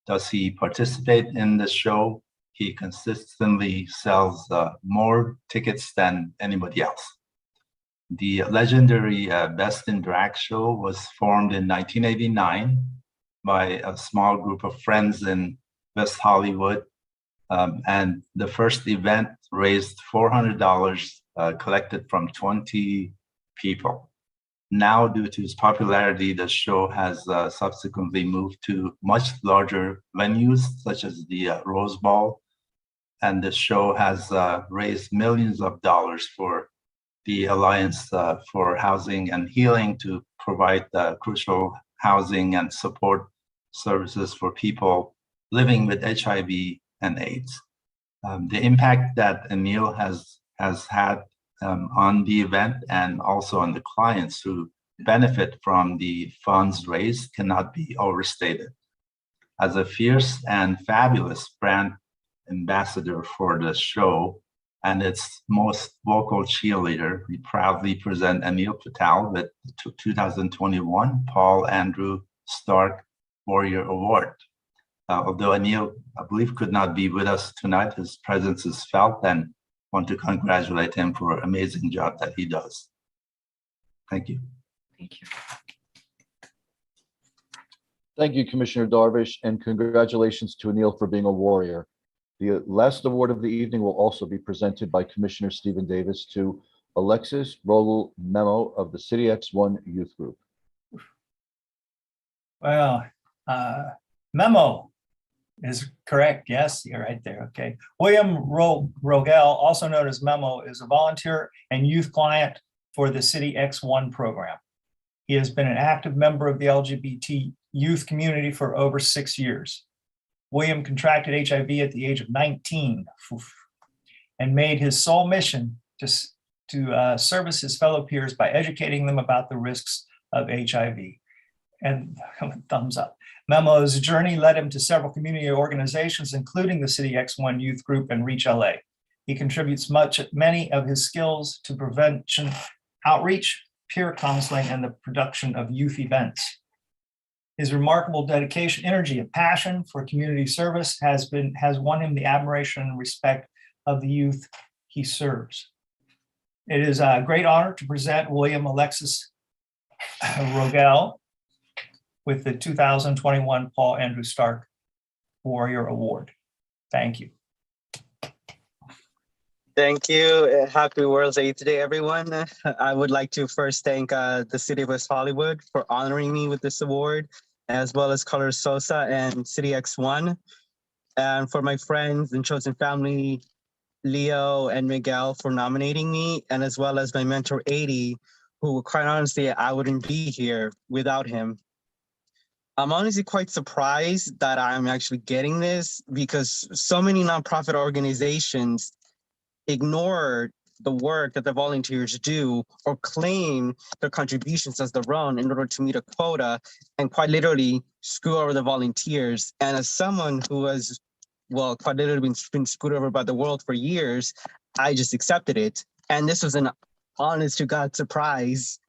does he participate in the show, he consistently sells more tickets than anybody else. The legendary Best in Drag show was formed in 1989 by a small group of friends in West Hollywood, and the first event raised $400 collected from 20 people. Now, due to its popularity, the show has subsequently moved to much larger venues, such as the Rose Bowl, and the show has raised millions of dollars for the Alliance for Housing and Healing to provide crucial housing and support services for people living with HIV and AIDS. The impact that Anil has had on the event and also on the clients who benefit from the funds raised cannot be overstated. As a fierce and fabulous brand ambassador for the show and its most vocal cheerleader, we proudly present Anil Patel with the 2021 Paul Andrew Starke Warrior Award. Although Anil, I believe, could not be with us tonight, his presence is felt, and want to congratulate him for an amazing job that he does. Thank you. Thank you. Thank you, Commissioner Darvish, and congratulations to Anil for being a warrior. The last award of the evening will also be presented by Commissioner Stephen Davis to Alexis Rogel Memo of the City X1 Youth Group. Well, Memo is correct. Yes, you're right there. Okay. William Rogel, also known as Memo, is a volunteer and youth client for the City X1 program. He has been an active member of the LGBT youth community for over 6 years. William contracted HIV at the age of 19 and made his sole mission to service his fellow peers by educating them about the risks of HIV. And thumbs up. Memo's journey led him to several community organizations, including the City X1 Youth Group and Reach LA. He contributes many of his skills to prevention outreach, peer counseling, and the production of youth events. His remarkable dedication, energy, and passion for community service has won him the admiration and respect of the youth he serves. It is a great honor to present William Alexis Rogel with the 2021 Paul Andrew Starke Warrior Award. Thank you. Thank you. Happy World AIDS Day, everyone. I would like to first thank the City of West Hollywood for honoring me with this award, as well as Colors Sosa and City X1. And for my friends and chosen family, Leo and Miguel, for nominating me, and as well as my mentor, 80, who quite honestly, I wouldn't be here without him. I'm honestly quite surprised that I'm actually getting this because so many nonprofit organizations ignore the work that the volunteers do or claim their contributions as their own in order to meet a quota and quite literally screw over the volunteers. And as someone who has, well, quite literally been screwed over by the world for years, I just accepted it. And this was an honest to God surprise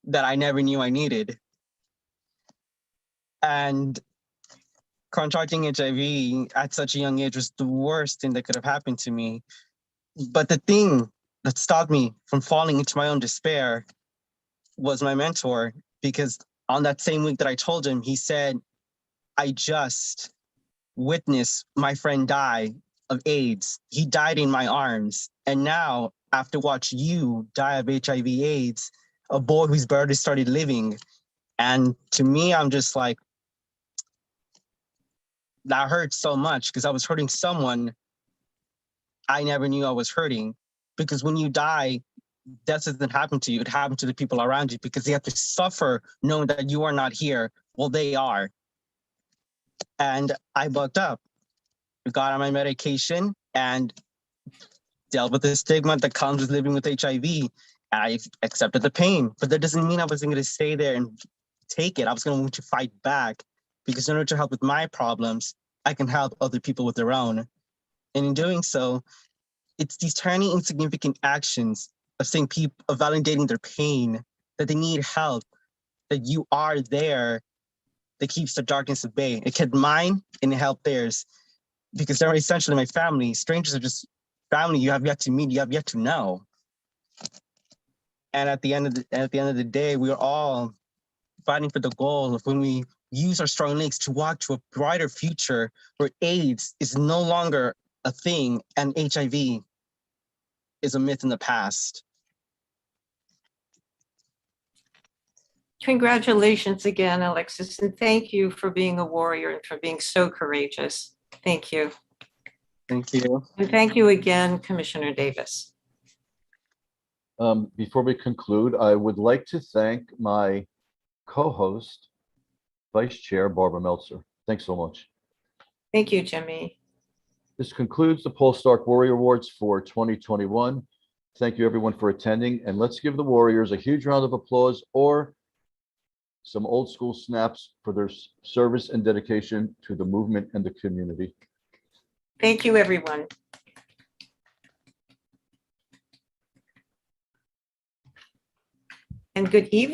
that I never knew I needed. And contracting HIV at such a young age was the worst thing that could have happened to me. But the thing that stopped me from falling into my own despair was my mentor, because on that same week that I told him, he said, I just witnessed my friend die of AIDS. He died in my arms. And now, after watching you die of HIV AIDS, a boy who's barely started living. And to me, I'm just like, that hurts so much because I was hurting someone I never knew I was hurting. Because when you die, death doesn't happen to you. It happens to the people around you because they have to suffer knowing that you are not here. Well, they are. And I bucked up, got on my medication and dealt with the stigma that comes with living with HIV. I accepted the pain, but that doesn't mean I wasn't going to stay there and take it. I was going to fight back because in order to help with my problems, I can help other people with their own. And in doing so, it's these tiny insignificant actions of saying people, of validating their pain, that they need help, that you are there, that keeps the darkness at bay. It kept mine and it helped theirs because they're essentially my family. Strangers are just family you have yet to meet, you have yet to know. And at the end of the day, we are all fighting for the goal of when we use our strong legs to walk to a brighter future where AIDS is no longer a thing and HIV is a myth in the past. Congratulations again, Alexis, and thank you for being a warrior and for being so courageous. Thank you. Thank you. And thank you again, Commissioner Davis. Before we conclude, I would like to thank my co-host, Vice Chair Barbara Meltzer. Thanks so much. Thank you, Jimmy. This concludes the Paul Starke Warrior Awards for 2021. Thank you everyone for attending, and let's give the Warriors a huge round of applause or some old school snaps for their service and dedication to the movement and the community. Thank you, everyone. And good evening.